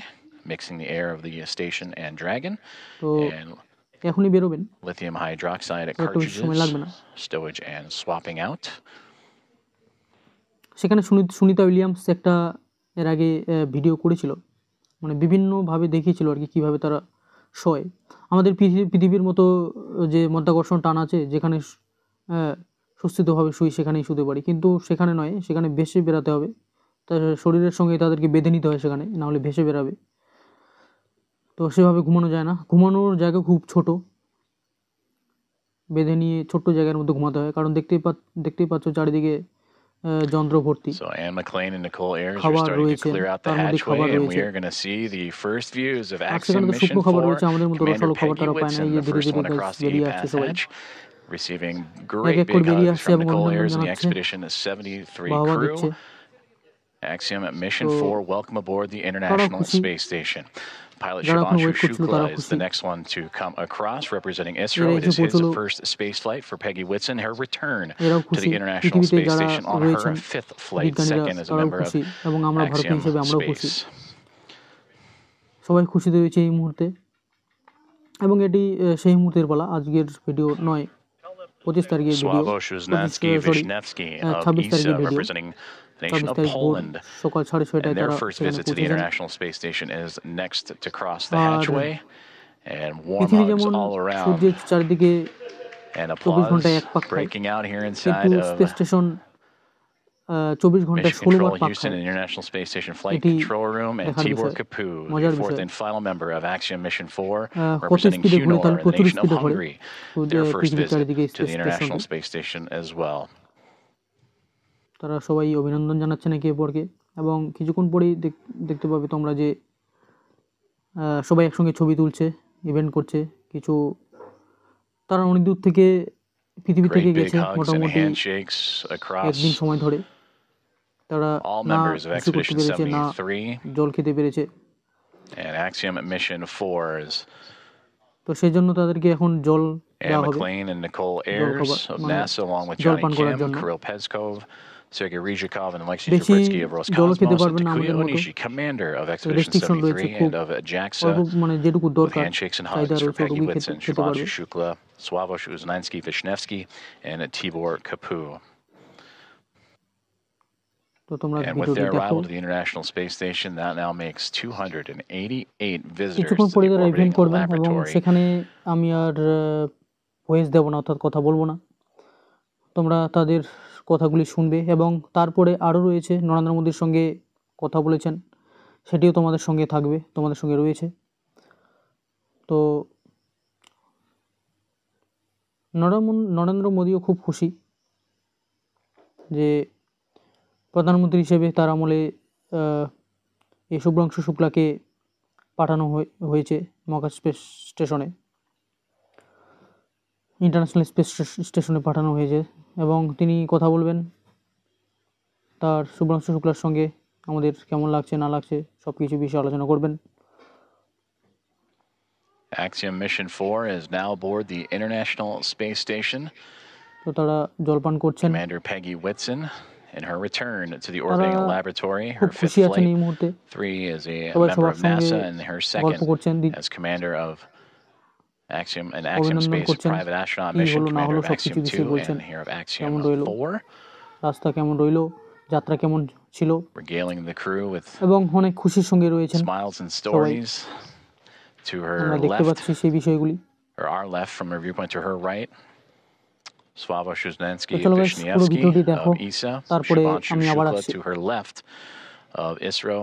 [SPEAKER 7] mixing the air of the station and Dragon,
[SPEAKER 1] তো
[SPEAKER 7] and
[SPEAKER 1] এখনই বেরোবেন,
[SPEAKER 7] lithium hydroxide
[SPEAKER 1] একটু বেশি সময়
[SPEAKER 7] cartridges,
[SPEAKER 1] লাগবে না।
[SPEAKER 7] stowage and swapping out.
[SPEAKER 1] সেখানে সুনিতা উইলিয়ামস একটা এর আগে ভিডিও করেছিল, মানে বিভিন্নভাবে দেখিয়েছিল আর কি কীভাবে তারা শয়। আমাদের পৃথিবীর মতো যে মধ্যাকর্ষণ টান আছে, যেখানে সুস্থিতভাবে শুই সেখানেই শুতে পারি, কিন্তু সেখানে নয়, সেখানে ভেসে বেরাতে হবে, তার শরীরের সঙ্গে তাদেরকে বেঁধে নিতে হয় সেখানে, নাহলে ভেসে বেরাবে। তো সেভাবে ঘুমানো যায় না, ঘুমানোর জায়গা খুব ছোট, বেঁধে নিয়ে ছোট্ট জায়গার মধ্যে ঘুমাতে হয়, কারণ দেখতেই পাচ্ছ চারিদিকে যন্ত্র ভর্তি,
[SPEAKER 7] So Anne McLean and Nicole Ayers are
[SPEAKER 1] খাবার
[SPEAKER 7] starting to
[SPEAKER 1] রয়েছে,
[SPEAKER 7] clear out the
[SPEAKER 1] তার মধ্যে
[SPEAKER 7] hatchway,
[SPEAKER 1] খাবার
[SPEAKER 7] and we
[SPEAKER 1] রয়েছে,
[SPEAKER 7] are going to see the first views of
[SPEAKER 1] R
[SPEAKER 7] Axiom
[SPEAKER 1] সেখানে তো
[SPEAKER 7] Mission
[SPEAKER 1] শুকনো খাবার
[SPEAKER 7] 4.
[SPEAKER 1] রয়েছে, আমাদের মতো
[SPEAKER 7] Commander
[SPEAKER 1] রসালো খাবার
[SPEAKER 7] Peggy
[SPEAKER 1] তারা পায় না,
[SPEAKER 7] Whitson,
[SPEAKER 1] এই যে
[SPEAKER 7] the
[SPEAKER 1] ধীরে
[SPEAKER 7] first
[SPEAKER 1] ধীরে
[SPEAKER 7] one across the
[SPEAKER 1] বেরিয়ে আসছে
[SPEAKER 7] APAS
[SPEAKER 1] সবাই,
[SPEAKER 7] hatch, receiving
[SPEAKER 1] এক
[SPEAKER 7] great
[SPEAKER 1] এক করে
[SPEAKER 7] big
[SPEAKER 1] বেরিয়ে
[SPEAKER 7] hugs
[SPEAKER 1] আসছে
[SPEAKER 7] from
[SPEAKER 1] এবং
[SPEAKER 7] Nicole
[SPEAKER 1] অভিনন্দন
[SPEAKER 7] Ayers and the
[SPEAKER 1] জানাচ্ছে,
[SPEAKER 7] Expedition 73
[SPEAKER 1] বাহবা দিচ্ছে।
[SPEAKER 7] crew. Axiom Mission
[SPEAKER 1] তো
[SPEAKER 7] 4, welcome aboard the
[SPEAKER 1] তারাও
[SPEAKER 7] International
[SPEAKER 1] খুশি,
[SPEAKER 7] Space Station. Pilot
[SPEAKER 1] যারা এখন
[SPEAKER 7] Shubhanshu
[SPEAKER 1] ওয়েট করছিল
[SPEAKER 7] Shukla
[SPEAKER 1] তারাও
[SPEAKER 7] is
[SPEAKER 1] খুশি,
[SPEAKER 7] the next one to come across, representing
[SPEAKER 1] এরা
[SPEAKER 7] ISRO. It
[SPEAKER 1] এসে
[SPEAKER 7] is his
[SPEAKER 1] পৌঁছলো,
[SPEAKER 7] first space flight for Peggy Whitson, her return
[SPEAKER 1] এরাও
[SPEAKER 7] to
[SPEAKER 1] খুশি,
[SPEAKER 7] the International
[SPEAKER 1] পৃথিবীতে
[SPEAKER 7] Space
[SPEAKER 1] যারা
[SPEAKER 7] Station on
[SPEAKER 1] রয়েছেন
[SPEAKER 7] her fifth flight,
[SPEAKER 1] বিজ্ঞানীরা
[SPEAKER 7] second as a
[SPEAKER 1] তারাও
[SPEAKER 7] member of
[SPEAKER 1] খুশি, এবং আমরা ভারতীয়
[SPEAKER 7] Axiom
[SPEAKER 1] হিসেবে আমরাও খুশি,
[SPEAKER 7] Space.
[SPEAKER 1] সবাই খুশিতে রয়েছে এই মুহূর্তে। এবং এটি সেই মুহূর্তের পালা, আজকের ভিডিও নয়, 25 তারিখের video,
[SPEAKER 7] Sławomir Szymanski Wisniewski of
[SPEAKER 1] 26
[SPEAKER 7] ESA,
[SPEAKER 1] তারিখের video.
[SPEAKER 7] representing the
[SPEAKER 1] 26
[SPEAKER 7] nation of
[SPEAKER 1] তারিখ ভোর
[SPEAKER 7] Poland.
[SPEAKER 1] সকাল 6:30টায়
[SPEAKER 7] And their
[SPEAKER 1] তারা
[SPEAKER 7] first
[SPEAKER 1] সেখানে
[SPEAKER 7] visit to the
[SPEAKER 1] পৌঁছেছেন।
[SPEAKER 7] International Space Station is next to cross the
[SPEAKER 1] R
[SPEAKER 7] hatchway. And warm
[SPEAKER 1] পৃথিবী
[SPEAKER 7] hugs
[SPEAKER 1] যেমন
[SPEAKER 7] all around.
[SPEAKER 1] সূর্যের চারিদিকে
[SPEAKER 7] And
[SPEAKER 1] 24
[SPEAKER 7] applause
[SPEAKER 1] ঘন্টায় এক পাক খায়,
[SPEAKER 7] breaking out here
[SPEAKER 1] কিন্তু
[SPEAKER 7] inside
[SPEAKER 1] স্পেস
[SPEAKER 7] of
[SPEAKER 1] স্টেশন 24 ঘন্টায়
[SPEAKER 7] Mission
[SPEAKER 1] 16 বার
[SPEAKER 7] Control
[SPEAKER 1] পাক
[SPEAKER 7] Houston
[SPEAKER 1] খায়।
[SPEAKER 7] and International Space Station Flight
[SPEAKER 1] এটি
[SPEAKER 7] Control Room, and
[SPEAKER 1] দেখার
[SPEAKER 7] Tibor
[SPEAKER 1] বিষয়,
[SPEAKER 7] Kapu,
[SPEAKER 1] মজার
[SPEAKER 7] the fourth
[SPEAKER 1] বিষয়।
[SPEAKER 7] and final member of Axiom Mission 4,
[SPEAKER 1] কত
[SPEAKER 7] representing
[SPEAKER 1] স্পিডে ঘুরে,
[SPEAKER 7] Hunor
[SPEAKER 1] তাহলে
[SPEAKER 7] and the
[SPEAKER 1] প্রচুর
[SPEAKER 7] nation of
[SPEAKER 1] স্পিডে ঘোরে
[SPEAKER 7] Hungary, their first
[SPEAKER 1] পৃথিবীর
[SPEAKER 7] visit
[SPEAKER 1] চারিদিকে
[SPEAKER 7] to
[SPEAKER 1] স্পেস
[SPEAKER 7] the International
[SPEAKER 1] স্টেশনটি।
[SPEAKER 7] Space Station as well.
[SPEAKER 1] তারা সবাই অভিনন্দন জানাচ্ছেন একে অপরকে, এবং কিছুক্ষণ পরেই দেখতে পাবে তোমরা যে সবাই একসঙ্গে ছবি তুলছে, ইভেন্ট করছে। কিছু তারা অনেক দূর থেকে পৃথিবী থেকে
[SPEAKER 7] Great big
[SPEAKER 1] গেছে,
[SPEAKER 7] hugs and
[SPEAKER 1] মোটামুটি
[SPEAKER 7] handshakes
[SPEAKER 1] একদিন
[SPEAKER 7] across
[SPEAKER 1] সময় ধরে। তারা
[SPEAKER 7] all
[SPEAKER 1] না
[SPEAKER 7] members of
[SPEAKER 1] কিছু করতে
[SPEAKER 7] Expedition
[SPEAKER 1] পেরেছে, না
[SPEAKER 7] 73
[SPEAKER 1] জল খেতে পেরেছে,
[SPEAKER 7] and Axiom Mission 4's
[SPEAKER 1] তো সেই জন্য তাদেরকে এখন জল
[SPEAKER 7] Anne
[SPEAKER 1] দেওয়া হবে,
[SPEAKER 7] McLean and Nicole
[SPEAKER 1] জল
[SPEAKER 7] Ayers
[SPEAKER 1] খাবার
[SPEAKER 7] of
[SPEAKER 1] মানে
[SPEAKER 7] NASA, along with
[SPEAKER 1] জল
[SPEAKER 7] Johnny
[SPEAKER 1] পান করার
[SPEAKER 7] Kim,
[SPEAKER 1] জন্য।
[SPEAKER 7] Kirill Peskov, Sergei Ryzhikov, and Alexei
[SPEAKER 1] বেশি
[SPEAKER 7] Zabritsky of
[SPEAKER 1] জল খেতে
[SPEAKER 7] Roscosmos,
[SPEAKER 1] পারবে
[SPEAKER 7] and
[SPEAKER 1] না
[SPEAKER 7] Takuya
[SPEAKER 1] আমাদের মতো,
[SPEAKER 7] Onishi, commander of Expedition
[SPEAKER 1] restriction রয়েছে
[SPEAKER 7] 73
[SPEAKER 1] খুব,
[SPEAKER 7] and of
[SPEAKER 1] অল্প
[SPEAKER 7] JAXA,
[SPEAKER 1] মানে যেটুকু
[SPEAKER 7] with
[SPEAKER 1] দরকার
[SPEAKER 7] handshakes and
[SPEAKER 1] চাহিদা
[SPEAKER 7] hugs for
[SPEAKER 1] রয়েছে
[SPEAKER 7] Peggy
[SPEAKER 1] ওটুকুই
[SPEAKER 7] Whitson,
[SPEAKER 1] খেতে পারবে।
[SPEAKER 7] Shubhanshu Shukla, Sławomir Uznański Wisniewski, and Tibor Kapu.
[SPEAKER 1] তো তোমরা
[SPEAKER 7] And with
[SPEAKER 1] ভিডিওটি
[SPEAKER 7] their
[SPEAKER 1] দেখো।
[SPEAKER 7] arrival to the International Space Station, that now makes 288 visitors
[SPEAKER 1] কিছুক্ষণ
[SPEAKER 7] to
[SPEAKER 1] পরে
[SPEAKER 7] the
[SPEAKER 1] তারা
[SPEAKER 7] orbiting
[SPEAKER 1] ইভেন্ট করবেন, এবং
[SPEAKER 7] laboratory.
[SPEAKER 1] সেখানে আমি আর ভয়েস দেবো না, অর্থাৎ কথা বলবো না। তোমরা তাদের কথাগুলি শুনবে, এবং তারপরে আরও রয়েছে, নরেন্দ্র মোদীর সঙ্গে কথা বলেছেন, সেটিও তোমাদের সঙ্গে থাকবে, তোমাদের সঙ্গে রয়েছে। তো নরেন্দ্র মোদীও খুব খুশি যে প্রধানমন্ত্রী হিসেবে তার আমলে এই শুভ্রাংশু শুক্লাকে পাঠানো হয়েছে মহাকাশ স্পেস স্টেশনে, ইন্টারন্যাশনাল স্পেস স্টেশনে পাঠানো হয়েছে, এবং তিনি কথা বলবেন তার শুভ্রাংশু শুক্লার সঙ্গে, আমাদের কেমন লাগছে না লাগছে সব কিছু বিষয়ে আলোচনা করবেন।
[SPEAKER 7] Axiom Mission 4 is now aboard the International Space Station.
[SPEAKER 1] তো তারা জলপান করছেন,
[SPEAKER 7] Commander Peggy Whitson, in her return to the orbiting
[SPEAKER 1] তারা
[SPEAKER 7] laboratory,
[SPEAKER 1] খুব
[SPEAKER 7] her fifth
[SPEAKER 1] খুশি আছেন এই
[SPEAKER 7] flight,
[SPEAKER 1] মুহূর্তে,
[SPEAKER 7] 3 as a
[SPEAKER 1] সবাই
[SPEAKER 7] member
[SPEAKER 1] সবার
[SPEAKER 7] of
[SPEAKER 1] সঙ্গে
[SPEAKER 7] NASA, and her
[SPEAKER 1] গল্প
[SPEAKER 7] second
[SPEAKER 1] করছেন,
[SPEAKER 7] as commander of Axiom
[SPEAKER 1] অভিনন্দন
[SPEAKER 7] Space
[SPEAKER 1] করছেন,
[SPEAKER 7] Private Astronaut
[SPEAKER 1] কি
[SPEAKER 7] Mission,
[SPEAKER 1] হলো না
[SPEAKER 7] commander
[SPEAKER 1] হলো
[SPEAKER 7] of
[SPEAKER 1] সব কিছু
[SPEAKER 7] Axiom
[SPEAKER 1] বিষয়ে
[SPEAKER 7] 2,
[SPEAKER 1] বলছেন,
[SPEAKER 7] and here of Axiom
[SPEAKER 1] কেমন রইলো,
[SPEAKER 7] 4,
[SPEAKER 1] রাস্তা কেমন রইলো, যাত্রা কেমন ছিল,
[SPEAKER 7] regaling the crew with
[SPEAKER 1] এবং অনেক খুশির সঙ্গে রয়েছেন
[SPEAKER 7] smiles and
[SPEAKER 1] সবাই।
[SPEAKER 7] stories. To her
[SPEAKER 1] আমরা দেখতে
[SPEAKER 7] left,
[SPEAKER 1] পাচ্ছি সেই বিষয়গুলি।
[SPEAKER 7] or our left from her viewpoint, to her right, Sławomir Szymanski
[SPEAKER 1] চলো guys, পুরো ভিডিওটি দেখো,
[SPEAKER 7] of ESA,
[SPEAKER 1] তারপরে
[SPEAKER 7] Shubhanshu
[SPEAKER 1] আমি আবার
[SPEAKER 7] Shukla
[SPEAKER 1] আসছি।
[SPEAKER 7] to her left of ISRO,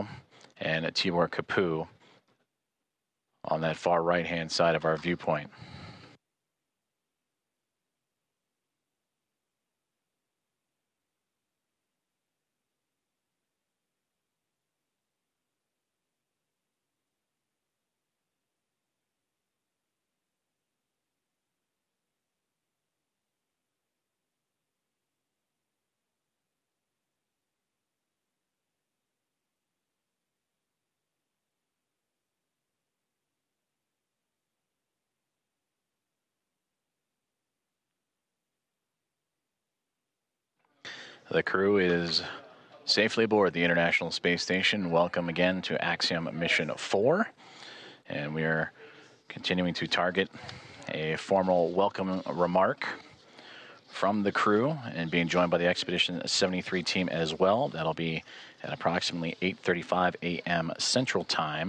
[SPEAKER 7] and Tibor Kapu on that far right-hand side of our viewpoint. The crew is safely aboard the International Space Station. Welcome again to Axiom Mission 4. And we are continuing to target a formal welcome remark from the crew, and being joined by the Expedition 73 team as well. That'll be at approximately 8:35 a.m. Central Time.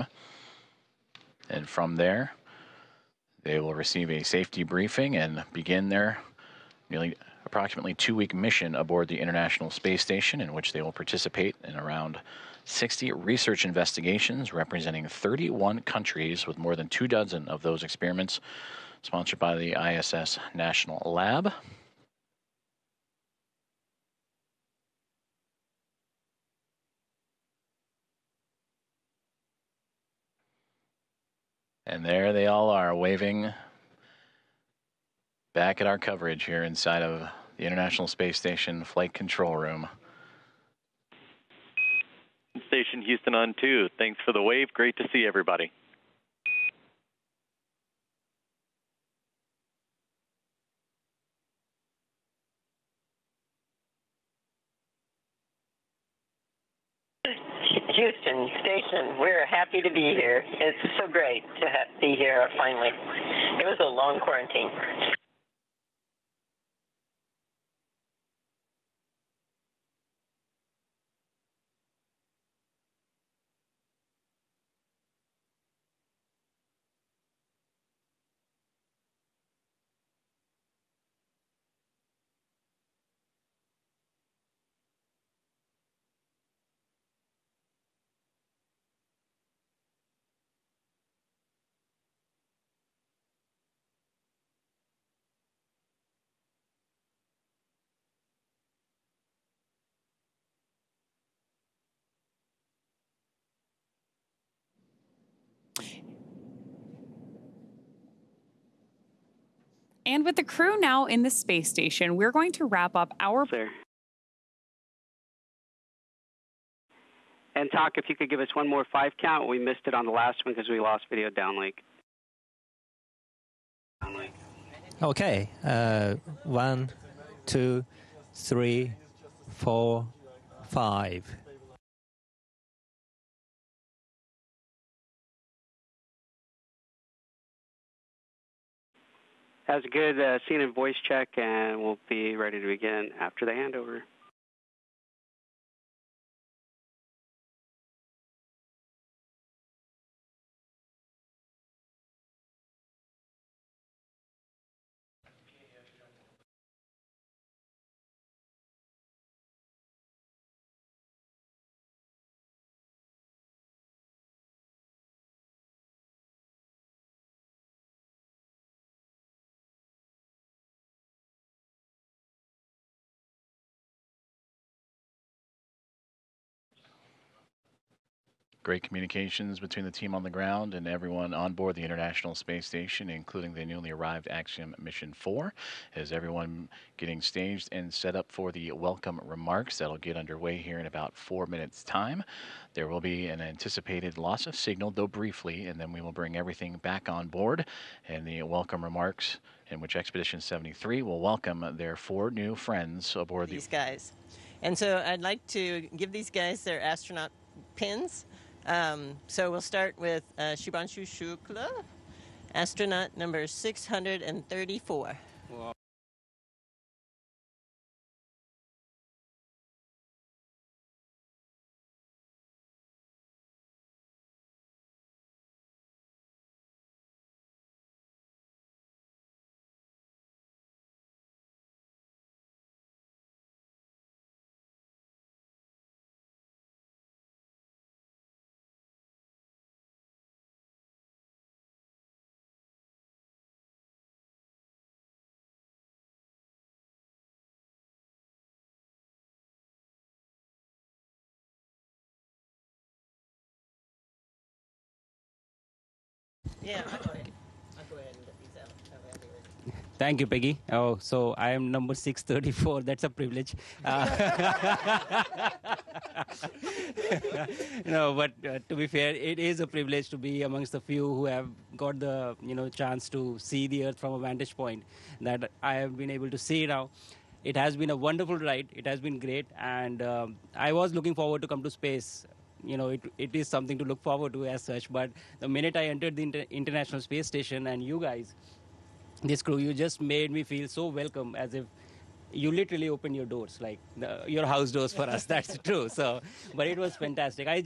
[SPEAKER 7] And from there, they will receive a safety briefing and begin their approximately 2-week mission aboard the International Space Station, in which they will participate in around 60 research investigations representing 31 countries, with more than 24 of those experiments sponsored by the ISS National Lab. And there they all are, waving back at our coverage here inside of the International Space Station Flight Control Room.
[SPEAKER 9] Station Houston on 2. Thanks for the wave. Great to see everybody.
[SPEAKER 8] Houston Station, we're happy to be here. It's so great to be here finally. It was a long quarantine.
[SPEAKER 10] And with the crew now in the space station, we're going to wrap up our...
[SPEAKER 11] And Talk, if you could give us one more 5 count. We missed it on the last one because we lost video downlink.
[SPEAKER 12] Okay. 1, 2, 3, 4, 5.
[SPEAKER 11] That's a good scene and voice check, and we'll be ready to begin after the handover.
[SPEAKER 7] Great communications between the team on the ground and everyone on board the International Space Station, including the newly arrived Axiom Mission 4, as everyone getting staged and set up for the welcome remarks that'll get underway here in about 4 minutes' time. There will be an anticipated loss of signal, though briefly, and then we will bring everything back on board, and the welcome remarks in which Expedition 73 will welcome their 4 new friends aboard
[SPEAKER 13] these guys. And so I'd like to give these guys their astronaut pins. So we'll start with Shubhanshu Shukla, astronaut number 634. Wow. Yeah, I'll go ahead and get these out.
[SPEAKER 12] Thank you, Peggy. Oh, so I am number 634. That's a privilege. No, but to be fair, it is a privilege to be amongst the few who have got the chance to see the Earth from a vantage point that I have been able to see now. It has been a wonderful ride. It has been great, and I was looking forward to come to space. It is something to look forward to as such. But the minute I entered the International Space Station and you guys, this crew, you just made me feel so welcome, as if you literally opened your doors, like your house doors for us. That's true. So, but it was fantastic. I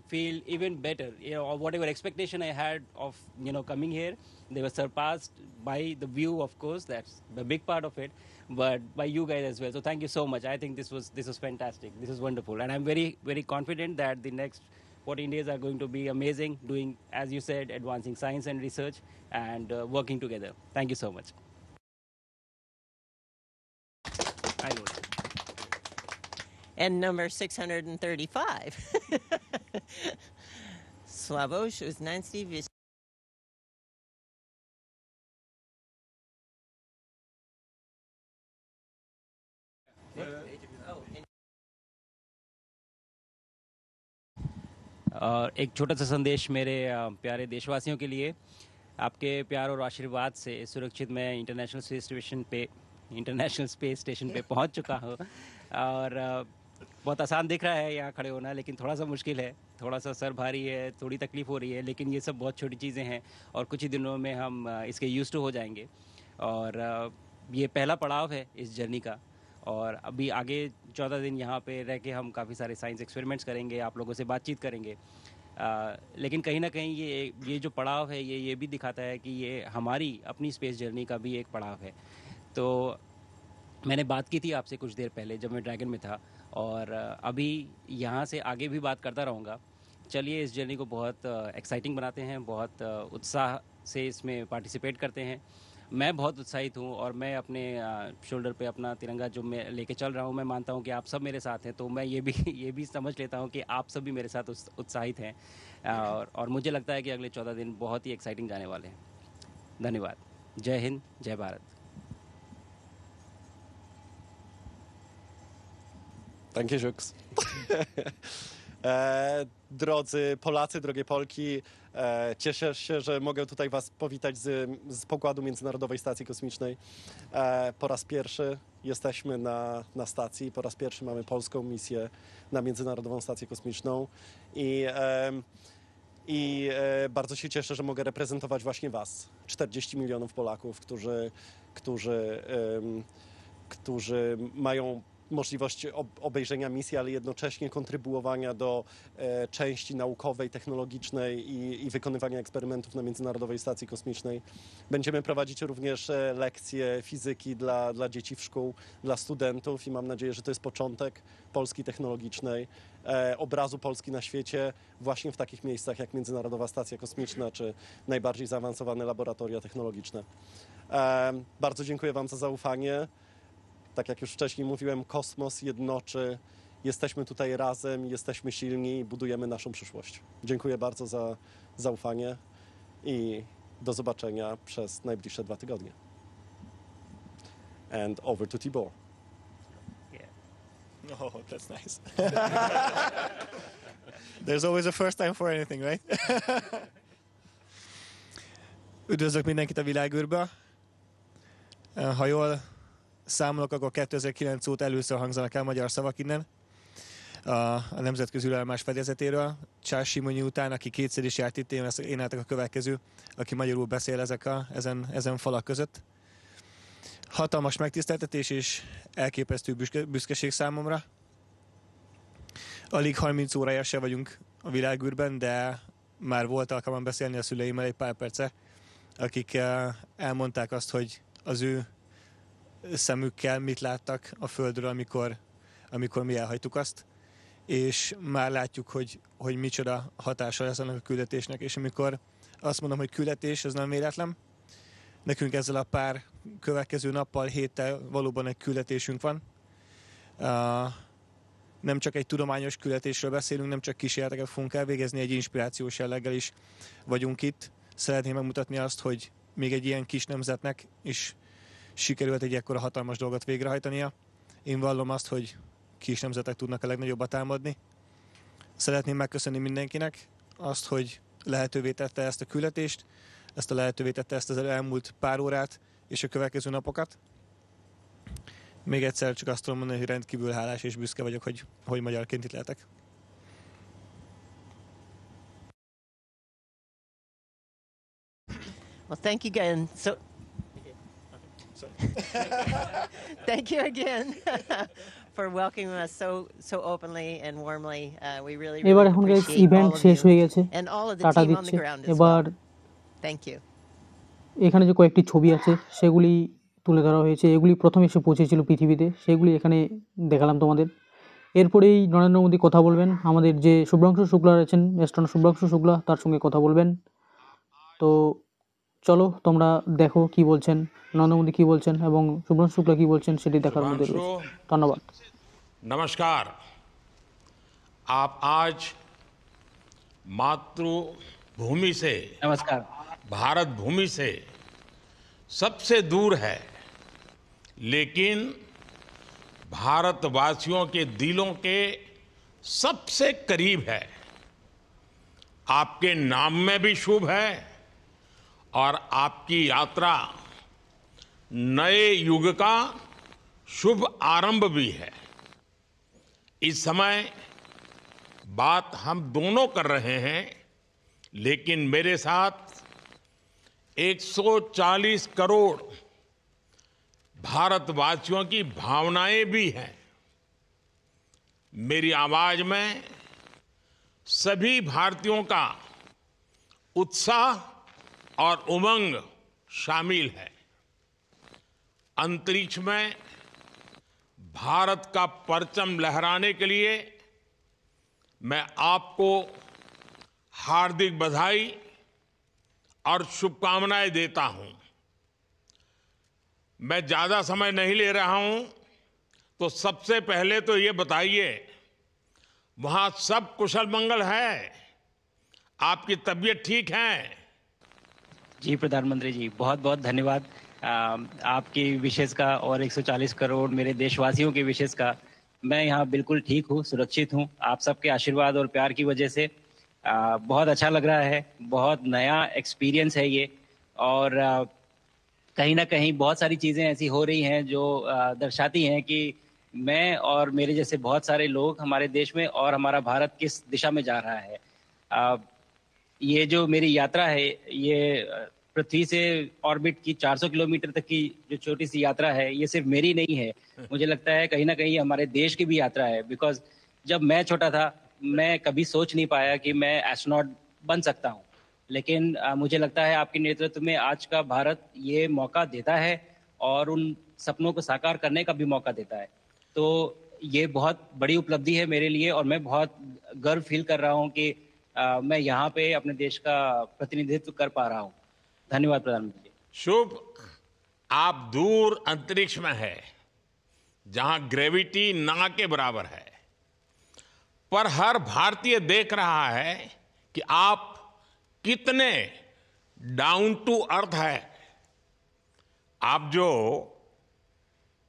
[SPEAKER 12] feel even better. Whatever expectation I had of coming here, they were surpassed by the view. Of course, that's the big part of it, but by you guys as well. So thank you so much. I think this was fantastic. This is wonderful, and I'm very, very confident that the next 14 days are going to be amazing. Doing, as you said, advancing science and research and working together. Thank you so much.
[SPEAKER 13] And number 635. Slavosh Uznanski Vish.
[SPEAKER 12] और एक छोटा सा संदेश मेरे प्यारे देशवासियों के लिए। आपके प्यार और आशीर्वाद से सुरक्षित मैं इंटरनेशनल स्पेस स्टेशन पे पहुंच चुका हूं। और बहुत आसान दिख रहा है यहाँ खड़े होना, लेकिन थोड़ा सा मुश्किल है, थोड़ा सा सर भारी है, थोड़ी तकलीफ हो रही है, लेकिन ये सब बहुत छोटी चीज़ें हैं और कुछ ही दिनों में हम इसके यूज्ड टू हो जाएंगे। और ये पहला पड़ाव है इस जर्नी का, और अभी आगे 14 दिन यहाँ पे रह के हम काफ़ी सारे साइंस एक्सपेरिमेंट्स करेंगे, आप लोगों से बातचीत करेंगे। लेकिन कहीं ना कहीं ये जो पड़ाव है ये भी दिखाता है कि ये हमारी अपनी स्पेस जर्नी का भी एक पड़ाव है। तो मैंने बात की थी आपसे कुछ देर पहले जब मैं ड्रैगन में था, और अभी यहाँ से आगे भी बात करता रहूँगा। चलिए इस जर्नी को बहुत एक्साइटिंग बनाते हैं, बहुत उत्साह से इसमें पार्टिसिपेट करते हैं। मैं बहुत उत्साहित हूँ और मैं अपने शोल्डर पे अपना तिरंगा जो मैं लेके चल रहा हूँ, मैं मानता हूँ कि आप सब मेरे साथ हैं, तो मैं ये भी समझ लेता हूँ कि आप सब भी मेरे साथ उत्साहित हैं। और मुझे लगता है कि अगले 14 दिन बहुत ही एक्साइटिंग जाने वाले हैं। धन्यवाद। जय हिंद, जय Bharat.
[SPEAKER 6] Thank you, Jux. Drodzy Polacy, drogie Polki, cieszę się, że mogę tutaj Was powitać z pokładu Międzynarodowej Stacji Kosmicznej. Po raz pierwszy jesteśmy na stacji, po raz pierwszy mamy polską misję na Międzynarodową Stację Kosmiczną i bardzo się cieszę, że mogę reprezentować właśnie Was, 40 milionów Polaków, którzy mają możliwość obejrzenia misji, ale jednocześnie kontrybuowania do części naukowej, technologicznej i wykonywania eksperymentów na Międzynarodowej Stacji Kosmicznej. Będziemy prowadzić również lekcje fizyki dla dzieci w szkół, dla studentów i mam nadzieję, że to jest początek Polski technologicznej, obrazu Polski na świecie właśnie w takich miejscach jak Międzynarodowa Stacja Kosmiczna czy najbardziej zaawansowane laboratoria technologiczne. Bardzo dziękuję Wam za zaufanie. Tak jak już wcześniej mówiłem, kosmos jednoczy, jesteśmy tutaj razem, jesteśmy silni i budujemy naszą przyszłość. Dziękuję bardzo za zaufanie i do zobaczenia przez najbliższe 2 tygodnie. And over to Tibor.
[SPEAKER 14] Yeah. Oh, that's nice. There's always a first time for anything, right? Üdvözlök mindenkit a világűrből. Ha jól számolok, akkor 2009 óta először hangzanak el magyar szavak innen, a nemzetközi űrállomás fedezetéről. Charles Simonyi után, aki kétszer is járt itt, én álltak a következő, aki magyarul beszél ezen falak között. Hatalmas megtiszteltetés és elképesztő büszkeség számomra. Alig 30 órája se vagyunk a világűrben, de már volt alkalmam beszélni a szüleimmel egy pár perce, akik elmondták azt, hogy az ő szemükkel mit láttak a Földről, amikor mi elhagytuk azt, és már látjuk, hogy micsoda hatása lesz annak a küldetésnek, és amikor azt mondom, hogy küldetés, ez nem véletlen, nekünk ezzel a pár következő nappal, héttel valóban egy küldetésünk van. Nem csak egy tudományos küldetésről beszélünk, nem csak kísérleteket fogunk elvégezni, egy inspirációs jelleggel is vagyunk itt. Szeretném megmutatni azt, hogy még egy ilyen kis nemzetnek is sikerült egy ekkora hatalmas dolgot végrehajtania. Én vallom azt, hogy kis nemzetek tudnak a legnagyobbat támadni. Szeretném megköszönni mindenkinek azt, hogy lehetővé tette ezt a küldetést, lehetővé tette ezt az elmúlt pár órát és a következő napokat. Még egyszer csak azt tudom mondani, hogy rendkívül hálás és büszke vagyok, hogy magyarként itt lehetek.
[SPEAKER 13] Well, thank you again. Thank you again for welcoming us so openly and warmly. We really
[SPEAKER 1] এবার এখন guys
[SPEAKER 13] appreciate all
[SPEAKER 1] event
[SPEAKER 13] of
[SPEAKER 1] শেষ
[SPEAKER 13] you
[SPEAKER 1] হয়ে গেছে,
[SPEAKER 13] and all of the
[SPEAKER 1] tata
[SPEAKER 13] team on the
[SPEAKER 1] দিচ্ছে।
[SPEAKER 13] ground as
[SPEAKER 1] এবার
[SPEAKER 13] well. Thank you.
[SPEAKER 1] এখানে যে কয়েকটি ছবি আছে সেগুলি তুলে ধরা হয়েছে, এগুলি প্রথমে এসে পৌঁছেছিল পৃথিবীতে, সেগুলি এখানে দেখালাম তোমাদের। এরপরেই নরেন্দ্র মোদী কথা বলবেন, আমাদের যে শুভ্রাংশু শুক্লা আছেন, অ্যাস্ট্রোনট শুভ্রাংশু শুক্লা, তার সঙ্গে কথা বলবেন। তো চলো তোমরা দেখো কি বলছেন নরেন্দ্র মোদী, কি বলছেন এবং শুভ্রাংশু শুক্লা কি বলছেন সেটি দেখার মধ্যে রয়েছে। ধন্যবাদ।
[SPEAKER 15] नमस्कार। आप आज मातृभूमि से,
[SPEAKER 12] नमस्कार,
[SPEAKER 15] भारत भूमि से सबसे दूर है, लेकिन भारतवासियों के दिलों के सबसे करीब है। आपके नाम में भी शुभ है और आपकी यात्रा नए युग का शुभ आरंभ भी है। इस समय बात हम दोनों कर रहे हैं, लेकिन मेरे साथ 140 करोड़ भारतवासियों की भावनाएं भी हैं। मेरी आवाज में सभी भारतीयों का उत्साह और उमंग शामिल है। अंतरिक्ष में भारत का परचम लहराने के लिए मैं आपको हार्दिक बधाई और शुभकामनाएं देता हूं। मैं ज्यादा समय नहीं ले रहा हूं, तो सबसे पहले तो ये बताइए, वहां सब कुशल मंगल है? आपकी तबीयत ठीक है?
[SPEAKER 12] जी प्रधानमंत्री जी, बहुत बहुत धन्यवाद आपकी विशेष का और 140 करोड़ मेरे देशवासियों की विशेष का। मैं यहाँ बिल्कुल ठीक हूँ, सुरक्षित हूँ, आप सबके आशीर्वाद और प्यार की वजह से। बहुत अच्छा लग रहा है, बहुत नया एक्सपीरियंस है ये। और कहीं ना कहीं बहुत सारी चीज़ें ऐसी हो रही हैं जो दर्शाती हैं कि मैं और मेरे जैसे बहुत सारे लोग हमारे देश में और हमारा भारत किस दिशा में जा रहा है। ये जो मेरी यात्रा है, ये पृथ्वी से ऑर्बिट की 400 किलोमीटर तक की जो छोटी सी यात्रा है, ये सिर्फ मेरी नहीं है। मुझे लगता है कहीं ना कहीं हमारे देश की भी यात्रा है। बिकॉज जब मैं छोटा था, मैं कभी सोच नहीं पाया कि मैं एस्ट्रोनॉट बन सकता हूँ। लेकिन मुझे लगता है आपके नेतृत्व में आज का भारत ये मौका देता है और उन सपनों को साकार करने का भी मौका देता है। तो ये बहुत बड़ी उपलब्धि है मेरे लिए और मैं बहुत गर्व फील कर रहा हूँ कि मैं यहाँ पे अपने देश का प्रतिनिधित्व कर पा रहा हूँ। धन्यवाद प्रधानमंत्री जी।
[SPEAKER 15] शुभ, आप दूर अंतरिक्ष में है जहां ग्रेविटी ना के बराबर है, पर हर भारतीय देख रहा है कि आप कितने डाउन टू अर्थ है। आप जो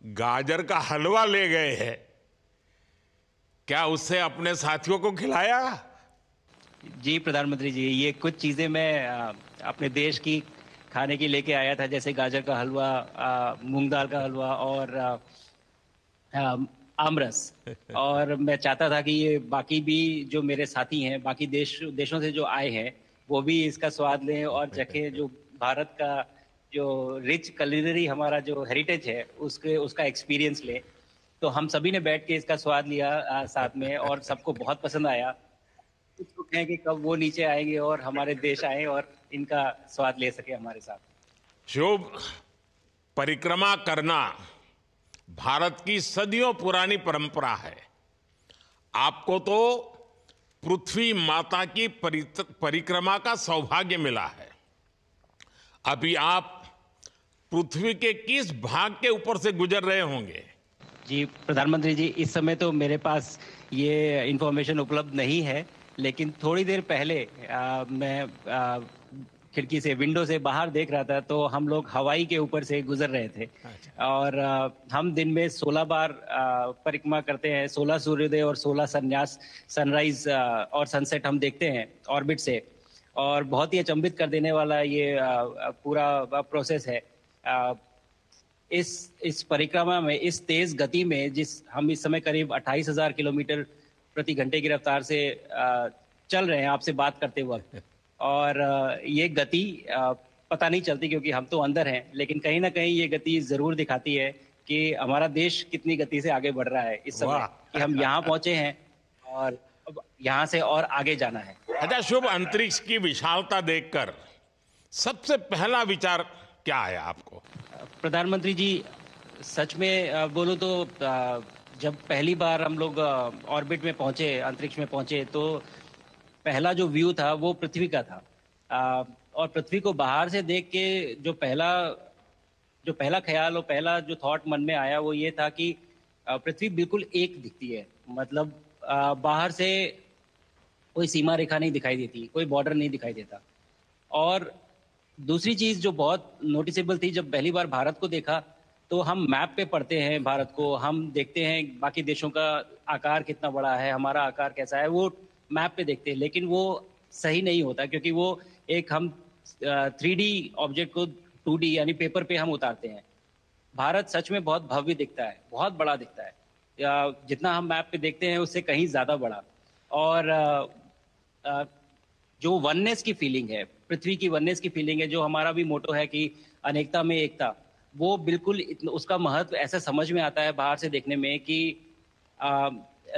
[SPEAKER 15] गाजर का हलवा ले गए हैं, क्या उससे अपने साथियों को खिलाया?
[SPEAKER 12] जी प्रधानमंत्री जी, ये कुछ चीज़ें मैं अपने देश की खाने की लेके आया था, जैसे गाजर का हलवा, मूंग दाल का हलवा और आमरस। और मैं चाहता था कि ये बाकी भी जो मेरे साथी हैं, बाकी देशों से जो आए हैं, वो भी इसका स्वाद लें और चखें। जो भारत का जो रिच कुलिनरी हमारा जो हेरिटेज है, उसका एक्सपीरियंस लें। तो हम सभी ने बैठ के इसका स्वाद लिया साथ में और सबको बहुत पसंद आया। कुछ लोग हैं कि कब वो नीचे आएंगे और हमारे देश आए और इनका स्वाद ले सके हमारे साथ।
[SPEAKER 15] शुभ, परिक्रमा करना भारत की सदियों पुरानी परंपरा है। आपको तो पृथ्वी माता की परिक्रमा का सौभाग्य मिला है। अभी आप पृथ्वी के किस भाग के ऊपर से गुजर रहे होंगे?
[SPEAKER 12] जी प्रधानमंत्री जी, इस समय तो मेरे पास ये इंफॉर्मेशन उपलब्ध नहीं है, लेकिन थोड़ी देर पहले मैं खिड़की से, विंडो से बाहर देख रहा था, तो हम लोग हवाई के ऊपर से गुजर रहे थे। और हम दिन में 16 बार परिक्रमा करते हैं, 16 सूर्योदय और 16 संन्यास, सनराइज और सनसेट हम देखते हैं ऑर्बिट से। और बहुत ही अचंभित कर देने वाला ये पूरा प्रोसेस है। इस परिक्रमा में, इस तेज गति में, हम इस समय करीब 28,000 किलोमीटर प्रति घंटे की रफ्तार से चल रहे हैं आपसे बात करते वक्त। और ये गति पता नहीं चलती क्योंकि हम तो अंदर हैं, लेकिन कहीं ना कहीं ये गति जरूर दिखाती है कि हमारा देश कितनी गति से आगे बढ़ रहा है इस समय, कि हम यहाँ पहुंचे हैं और अब यहाँ से और आगे जाना है।
[SPEAKER 15] अच्छा शुभ, अंतरिक्ष की विशालता देखकर सबसे पहला विचार क्या आया आपको?
[SPEAKER 12] प्रधानमंत्री जी, सच में बोलूं तो जब पहली बार हम लोग ऑर्बिट में पहुंचे, अंतरिक्ष में पहुंचे, तो पहला जो व्यू था वो पृथ्वी का था। और पृथ्वी को बाहर से देख के जो पहला ख्याल और पहला जो थॉट मन में आया वो ये था कि पृथ्वी बिल्कुल एक दिखती है। मतलब बाहर से कोई सीमा रेखा नहीं दिखाई देती, कोई बॉर्डर नहीं दिखाई देता। और दूसरी चीज़ जो बहुत नोटिसेबल थी, जब पहली बार भारत को देखा तो हम मैप पे पढ़ते हैं भारत को, हम देखते हैं बाकी देशों का आकार कितना बड़ा है, हमारा आकार कैसा है, वो मैप पे देखते हैं। लेकिन वो सही नहीं होता क्योंकि वो एक हम 3D ऑब्जेक्ट को 2D यानी पेपर पे हम उतारते हैं। भारत सच में बहुत भव्य दिखता है, बहुत बड़ा दिखता है। जितना हम मैप पे देखते हैं उससे कहीं ज़्यादा बड़ा। और जो वननेस की फीलिंग है, पृथ्वी की वननेस की फीलिंग है, जो हमारा भी मोटो है कि अनेकता में एकता, वो बिल्कुल उसका महत्व ऐसा समझ में आता है बाहर से देखने में कि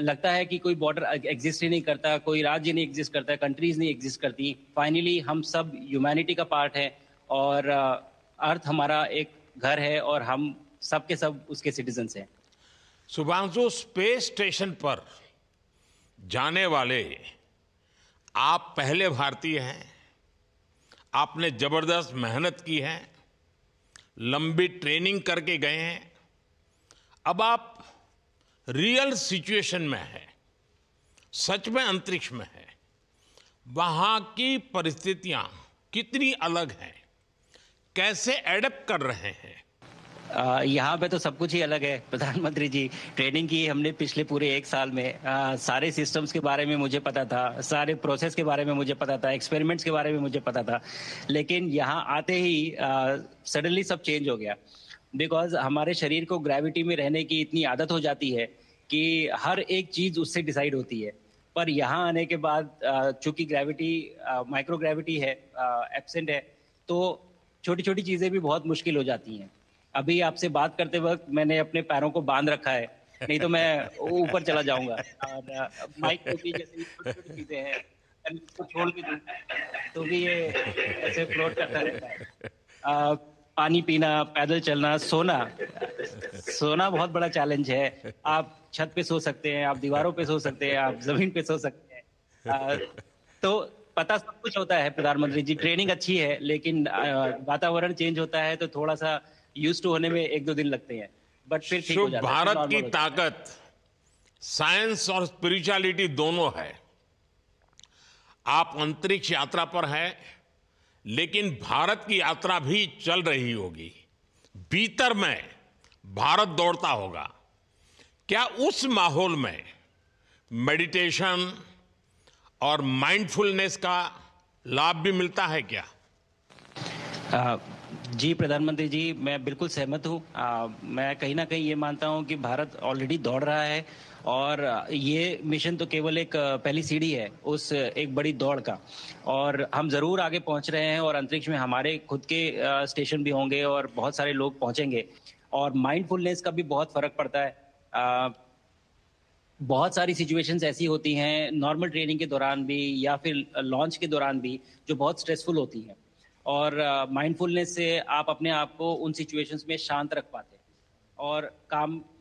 [SPEAKER 12] लगता है कि कोई बॉर्डर एग्जिस्ट ही नहीं करता, कोई राज्य नहीं एग्जिस्ट करता, कंट्रीज नहीं एग्जिस्ट करती। फाइनली हम सब ह्यूमैनिटी का पार्ट है और अर्थ हमारा एक घर है और हम सब के सब उसके सिटीजन्स हैं।
[SPEAKER 15] शुभांशु, स्पेस स्टेशन पर जाने वाले आप पहले भारतीय हैं। आपने जबरदस्त मेहनत की है, लंबी ट्रेनिंग करके गए हैं। अब आप रियल सिचुएशन में है, सच में अंतरिक्ष में है। वहां की परिस्थितियां कितनी अलग हैं, कैसे एडप्ट कर रहे हैं?
[SPEAKER 12] यहाँ पे तो सब कुछ ही अलग है प्रधानमंत्री जी। ट्रेनिंग की हमने पिछले पूरे 1 साल में। सारे सिस्टम्स के बारे में मुझे पता था, सारे प्रोसेस के बारे में मुझे पता था, एक्सपेरिमेंट्स के बारे में मुझे पता था, लेकिन यहाँ आते ही सडनली सब चेंज हो गया। बिकॉज हमारे शरीर को ग्रेविटी में रहने की इतनी आदत हो जाती है कि हर एक चीज़ उससे डिसाइड होती है। पर यहाँ आने के बाद चूंकि ग्रेविटी माइक्रो ग्रेविटी है, एब्सेंट है, तो छोटी छोटी चीज़ें भी बहुत मुश्किल हो जाती हैं। अभी आपसे बात करते वक्त मैंने अपने पैरों को बांध रखा है, नहीं तो मैं ऊपर चला जाऊंगा। और माइक पे भी जैसे छोटी छोटी चीज़ें हैं, मैं इसको छोड़ भी दूँ तो भी ये ऐसे फ्लोट करता रहता है। पानी पीना, पैदल चलना, सोना बहुत बड़ा चैलेंज है। आप छत पे सो सकते हैं, आप दीवारों पे सो सकते हैं, आप जमीन पे सो सकते हैं। तो पता सब कुछ होता है प्रधानमंत्री जी। ट्रेनिंग अच्छी है, लेकिन वातावरण चेंज होता है तो थोड़ा सा यूज टू होने में 1-2 दिन लगते हैं, बट फिर ठीक हो जाता है।
[SPEAKER 15] भारत की ताकत साइंस और स्पिरिचुअलिटी दोनों है। आप अंतरिक्ष यात्रा पर हैं, लेकिन भारत की यात्रा भी चल रही होगी। भीतर में भारत दौड़ता होगा। क्या उस माहौल में मेडिटेशन और माइंडफुलनेस का लाभ भी मिलता है क्या?
[SPEAKER 12] जी प्रधानमंत्री जी, मैं बिल्कुल सहमत हूँ। मैं कहीं ना कहीं ये मानता हूँ कि भारत ऑलरेडी दौड़ रहा है, और ये मिशन तो केवल एक पहली सीढ़ी है उस एक बड़ी दौड़ का। और हम ज़रूर आगे पहुँच रहे हैं, और अंतरिक्ष में हमारे खुद के स्टेशन भी होंगे और बहुत सारे लोग पहुँचेंगे। और माइंडफुलनेस का भी बहुत फ़र्क पड़ता है। बहुत सारी सिचुएशंस ऐसी होती हैं नॉर्मल ट्रेनिंग के दौरान भी या फिर लॉन्च के दौरान भी, जो बहुत स्ट्रेसफुल होती हैं, और माइंडफुलनेस से आप अपने आप को उन सिचुएशंस में शांत रख पाते हैं, और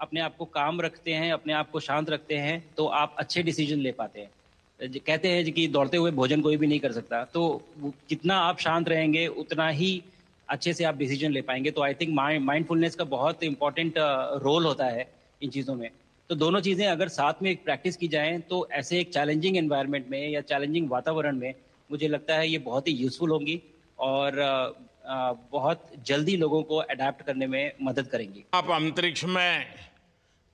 [SPEAKER 12] अपने आप को काम रखते हैं, अपने आप को शांत रखते हैं, तो आप अच्छे डिसीजन ले पाते हैं। कहते हैं कि दौड़ते हुए भोजन कोई भी नहीं कर सकता, तो जितना आप शांत रहेंगे उतना ही अच्छे से आप डिसीजन ले पाएंगे। तो आई थिंक माइंडफुलनेस का बहुत इंपॉर्टेंट रोल होता है इन चीज़ों में। तो दोनों चीज़ें अगर साथ में प्रैक्टिस की जाएं तो ऐसे एक चैलेंजिंग एनवायरनमेंट में या चैलेंजिंग वातावरण में मुझे लगता है ये बहुत ही यूजफुल होंगी, और बहुत जल्दी लोगों को अडेप्ट करने में मदद करेंगी।
[SPEAKER 15] आप अंतरिक्ष में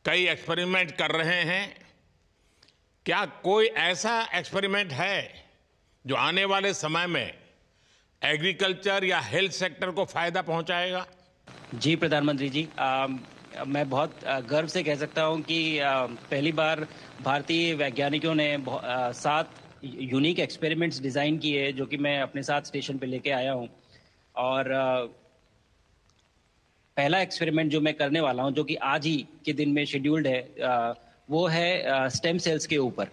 [SPEAKER 15] कई एक्सपेरिमेंट कर रहे हैं। क्या कोई ऐसा एक्सपेरिमेंट है जो आने वाले समय में एग्रीकल्चर या हेल्थ सेक्टर को फायदा पहुंचाएगा?
[SPEAKER 12] जी प्रधानमंत्री जी, मैं बहुत गर्व से कह सकता हूं कि पहली बार भारतीय वैज्ञानिकों ने 7 यूनिक एक्सपेरिमेंट्स डिज़ाइन किए, जो कि मैं अपने साथ स्टेशन पे लेके आया हूं। और पहला एक्सपेरिमेंट जो मैं करने वाला हूं, जो कि आज ही के दिन में शेड्यूल्ड है, वो है स्टेम सेल्स के ऊपर।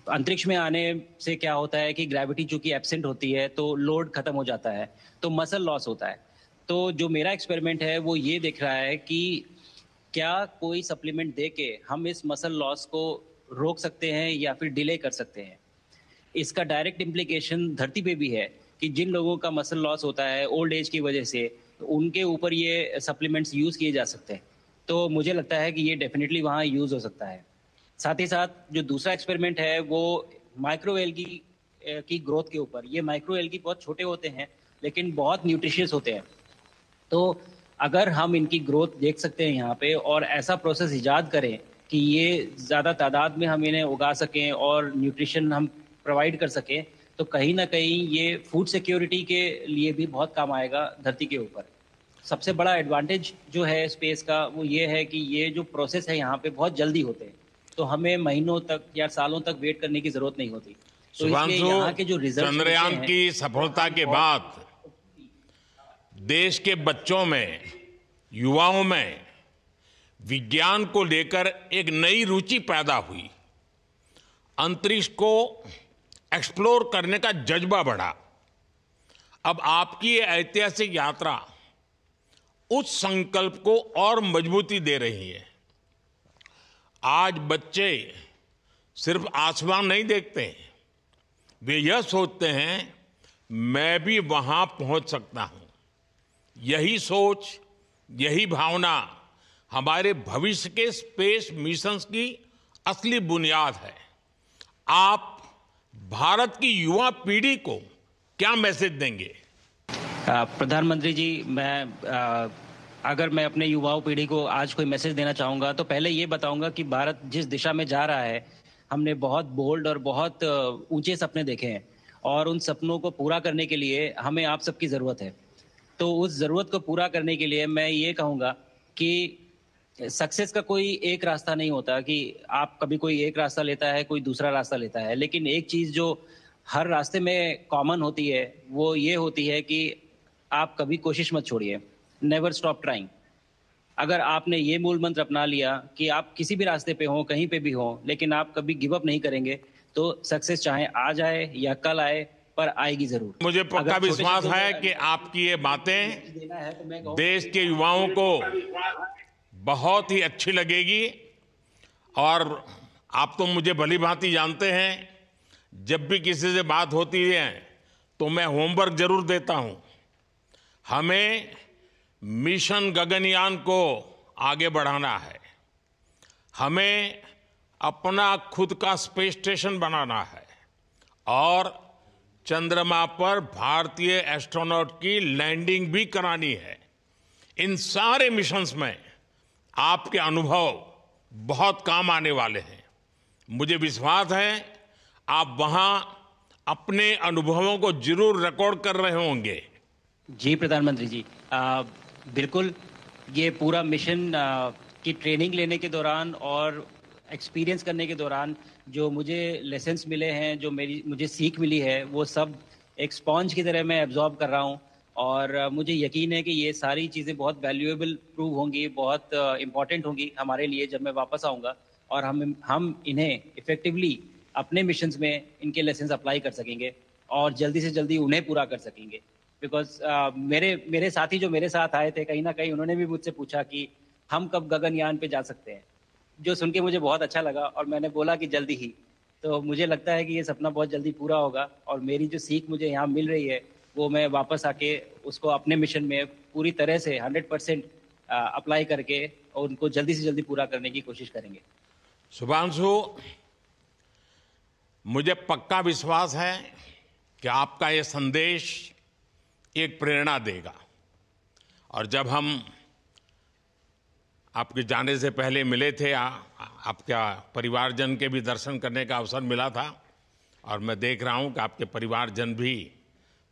[SPEAKER 12] अंतरिक्ष में आने से क्या होता है कि ग्रेविटी चूंकि एब्सेंट होती है तो लोड खत्म हो जाता है, तो मसल लॉस होता है। तो जो मेरा एक्सपेरिमेंट है वो ये देख रहा है कि क्या कोई सप्लीमेंट दे के हम इस मसल लॉस को रोक सकते हैं या फिर डिले कर सकते हैं। इसका डायरेक्ट इम्प्लीकेशन धरती पे भी है कि जिन लोगों का मसल लॉस होता है ओल्ड एज की वजह से, तो उनके ऊपर ये सप्लीमेंट्स यूज़ किए जा सकते हैं। तो मुझे लगता है कि ये डेफिनेटली वहाँ यूज़ हो सकता है। साथ ही साथ जो दूसरा एक्सपेरिमेंट है वो माइक्रो एल्गी की ग्रोथ के ऊपर। ये माइक्रो एल्गी बहुत छोटे होते हैं लेकिन बहुत न्यूट्रिशियस होते हैं। तो अगर हम इनकी ग्रोथ देख सकते हैं यहाँ पे, और ऐसा प्रोसेस इजाद करें कि ये ज़्यादा तादाद में हम इन्हें उगा सकें और न्यूट्रिशन हम प्रोवाइड कर सकें, तो कहीं ना कहीं ये फूड सिक्योरिटी के लिए भी बहुत काम आएगा धरती के ऊपर। सबसे बड़ा एडवांटेज जो है स्पेस का वो ये है कि ये जो प्रोसेस है यहाँ पे बहुत जल्दी होते हैं, तो हमें महीनों तक या सालों तक वेट करने की जरूरत नहीं होती। तो इसलिए यहाँ के जो रिजल्ट
[SPEAKER 15] चंद्रयान की सफलता के बाद देश के बच्चों में, युवाओं में विज्ञान को लेकर एक नई रुचि पैदा हुई। अंतरिक्ष को एक्सप्लोर करने का जज्बा बढ़ा। अब आपकी ये ऐतिहासिक यात्रा उस संकल्प को और मजबूती दे रही है। आज बच्चे सिर्फ आसमान नहीं देखते, वे यह सोचते हैं मैं भी वहां पहुंच सकता हूं। यही सोच, यही भावना हमारे भविष्य के स्पेस मिशंस की असली बुनियाद है। आप भारत की युवा पीढ़ी को क्या मैसेज देंगे?
[SPEAKER 12] प्रधानमंत्री जी, अगर मैं अपने युवाओं पीढ़ी को आज कोई मैसेज देना चाहूँगा तो पहले ये बताऊँगा कि भारत जिस दिशा में जा रहा है, हमने बहुत बोल्ड और बहुत ऊंचे सपने देखे हैं और उन सपनों को पूरा करने के लिए हमें आप सबकी ज़रूरत है। तो उस ज़रूरत को पूरा करने के लिए मैं ये कहूँगा कि सक्सेस का कोई एक रास्ता नहीं होता कि आप कभी कोई एक रास्ता लेता है, कोई दूसरा रास्ता लेता है, लेकिन एक चीज़ जो हर रास्ते में कॉमन होती है वो ये होती है कि आप कभी कोशिश मत छोड़िए, नेवर स्टॉप ट्राइंग। अगर आपने ये मूल मंत्र अपना लिया कि आप किसी भी रास्ते पे हो, कहीं पे भी हो, लेकिन आप कभी गिव अप नहीं करेंगे, तो सक्सेस चाहे आज आए या कल आए पर आएगी जरूर।
[SPEAKER 15] मुझे पक्का विश्वास है कि आपकी ये बातें देश के युवाओं को बहुत ही अच्छी लगेगी और आप तो मुझे भली भांति जानते हैं, जब भी किसी से बात होती है तो मैं होमवर्क जरूर देता हूं। हमें मिशन गगनयान को आगे बढ़ाना है, हमें अपना खुद का स्पेस स्टेशन बनाना है और चंद्रमा पर भारतीय एस्ट्रोनॉट की लैंडिंग भी करानी है। इन सारे मिशंस में आपके अनुभव बहुत काम आने वाले हैं। मुझे विश्वास है आप वहां अपने अनुभवों को जरूर रिकॉर्ड कर रहे होंगे।
[SPEAKER 12] जी प्रधानमंत्री जी, बिल्कुल। ये पूरा मिशन की ट्रेनिंग लेने के दौरान और एक्सपीरियंस करने के दौरान जो मुझे लेसन्स मिले हैं, जो मुझे सीख मिली है, वो सब एक स्पॉन्ज की तरह मैं एब्जॉर्ब कर रहा हूँ और मुझे यकीन है कि ये सारी चीज़ें बहुत वैल्यूएबल प्रूव होंगी, बहुत इम्पॉर्टेंट होंगी हमारे लिए जब मैं वापस आऊँगा और हम इन्हें इफ़ेक्टिवली अपने मिशंस में इनके लेसन्स अप्लाई कर सकेंगे और जल्दी से जल्दी उन्हें पूरा कर सकेंगे। बिकॉज मेरे साथी जो मेरे साथ आए थे, कहीं ना कहीं उन्होंने भी मुझसे पूछा कि हम कब गगनयान पे जा सकते हैं, जो सुन के मुझे बहुत अच्छा लगा और मैंने बोला कि जल्दी ही। तो मुझे लगता है कि ये सपना बहुत जल्दी पूरा होगा और मेरी जो सीख मुझे यहाँ मिल रही है वो मैं वापस आके उसको अपने मिशन में पूरी तरह से 100% अप्लाई करके और उनको जल्दी से जल्दी पूरा करने की कोशिश करेंगे।
[SPEAKER 15] शुभांशु, मुझे पक्का विश्वास है कि आपका ये संदेश एक प्रेरणा देगा और जब हम आपके जाने से पहले मिले थे, आपका परिवारजन के भी दर्शन करने का अवसर मिला था और मैं देख रहा हूं कि आपके परिवारजन भी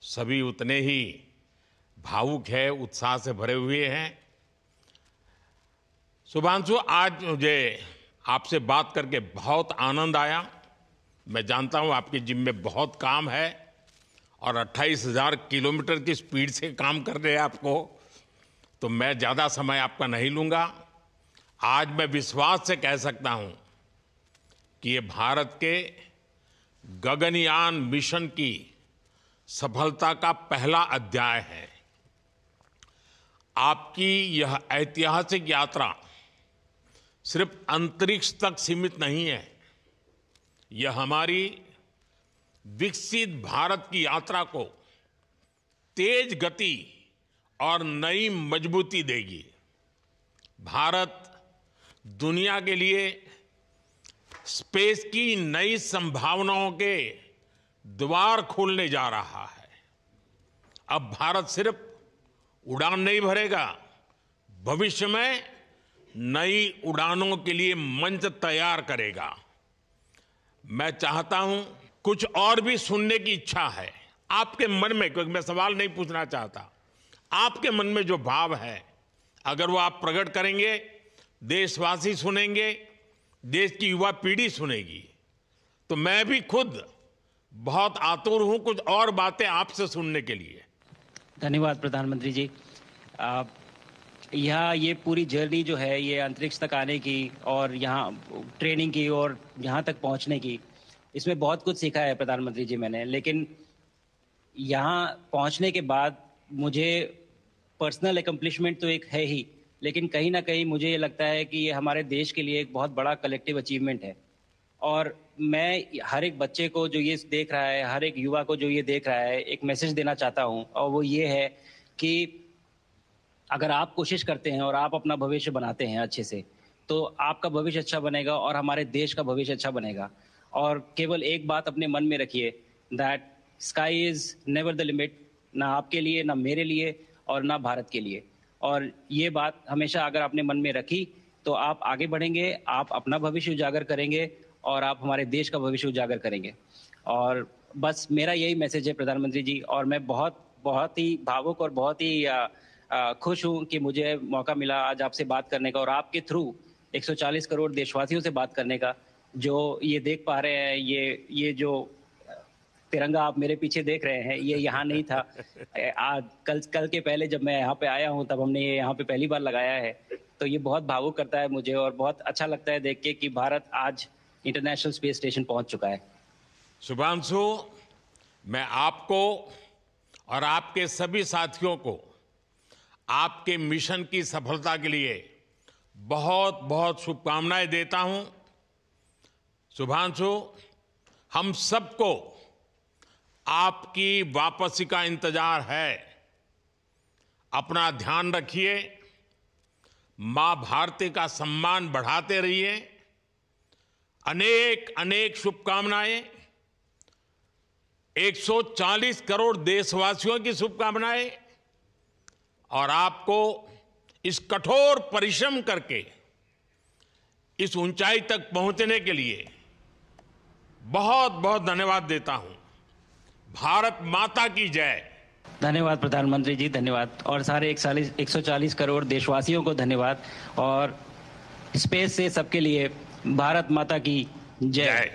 [SPEAKER 15] सभी उतने ही भावुक है, उत्साह से भरे हुए हैं। शुभांशु, आज मुझे आपसे बात करके बहुत आनंद आया। मैं जानता हूं आपकी जिम में बहुत काम है और 28,000 किलोमीटर की स्पीड से काम कर रहे हैं आपको, तो मैं ज़्यादा समय आपका नहीं लूँगा। आज मैं विश्वास से कह सकता हूं कि ये भारत के गगनयान मिशन की सफलता का पहला अध्याय है। आपकी यह ऐतिहासिक यात्रा सिर्फ अंतरिक्ष तक सीमित नहीं है, यह हमारी विकसित भारत की यात्रा को तेज गति और नई मजबूती देगी। भारत दुनिया के लिए स्पेस की नई संभावनाओं के द्वार खोलने जा रहा है। अब भारत सिर्फ उड़ान नहीं भरेगा, भविष्य में नई उड़ानों के लिए मंच तैयार करेगा। मैं चाहता हूं, कुछ और भी सुनने की इच्छा है आपके मन में, क्योंकि मैं सवाल नहीं पूछना चाहता, आपके मन में जो भाव है अगर वो आप प्रकट करेंगे, देशवासी सुनेंगे, देश की युवा पीढ़ी सुनेगी, तो मैं भी खुद बहुत आतुर हूं कुछ और बातें आपसे सुनने के लिए।
[SPEAKER 12] धन्यवाद प्रधानमंत्री जी। यहाँ ये पूरी जर्नी जो है ये अंतरिक्ष तक आने की और यहाँ ट्रेनिंग की और यहाँ तक पहुँचने की, इसमें बहुत कुछ सीखा है प्रधानमंत्री जी मैंने। लेकिन यहाँ पहुँचने के बाद मुझे पर्सनल एकम्प्लिशमेंट तो एक है ही, लेकिन कहीं ना कहीं मुझे ये लगता है कि ये हमारे देश के लिए एक बहुत बड़ा कलेक्टिव अचीवमेंट है। और मैं हर एक बच्चे को जो ये देख रहा है, हर एक युवा को जो ये देख रहा है, एक मैसेज देना चाहता हूँ और वो ये है कि अगर आप कोशिश करते हैं और आप अपना भविष्य बनाते हैं अच्छे से, तो आपका भविष्य अच्छा बनेगा और हमारे देश का भविष्य अच्छा बनेगा। और केवल एक बात अपने मन में रखिए, that sky is never the limit,
[SPEAKER 16] ना आपके लिए, ना मेरे लिए और ना भारत के लिए। और ये बात हमेशा अगर आपने मन में रखी तो आप आगे बढ़ेंगे, आप अपना भविष्य उजागर करेंगे और आप हमारे देश का भविष्य उजागर करेंगे। और बस मेरा यही मैसेज है प्रधानमंत्री जी। और मैं बहुत ही भावुक और बहुत ही खुश हूं कि मुझे मौका मिला आज आपसे बात करने का और आपके थ्रू 140 करोड़ देशवासियों से बात करने का। जो ये देख पा रहे हैं, ये जो तिरंगा आप मेरे पीछे देख रहे हैं, ये यहाँ नहीं था। आज कल के पहले जब मैं यहाँ पे आया हूँ तब हमने ये यहाँ पे पहली बार लगाया है। तो ये बहुत भावुक करता है मुझे और बहुत अच्छा लगता है देख के कि भारत आज इंटरनेशनल स्पेस स्टेशन पहुंच चुका है।
[SPEAKER 15] शुभांशु, मैं आपको और आपके सभी साथियों को आपके मिशन की सफलता के लिए बहुत बहुत शुभकामनाएं देता हूं। शुभांशु, हम सबको आपकी वापसी का इंतजार है। अपना ध्यान रखिए, मां भारती का सम्मान बढ़ाते रहिए। अनेक अनेक शुभकामनाएं, 140 करोड़ देशवासियों की शुभकामनाएं और आपको इस कठोर परिश्रम करके इस ऊंचाई तक पहुंचने के लिए बहुत बहुत धन्यवाद देता हूं। भारत माता की जय।
[SPEAKER 16] धन्यवाद प्रधानमंत्री जी, धन्यवाद। और सारे 140 करोड़ देशवासियों को धन्यवाद। और स्पेस से सबके लिए भारत माता की जय।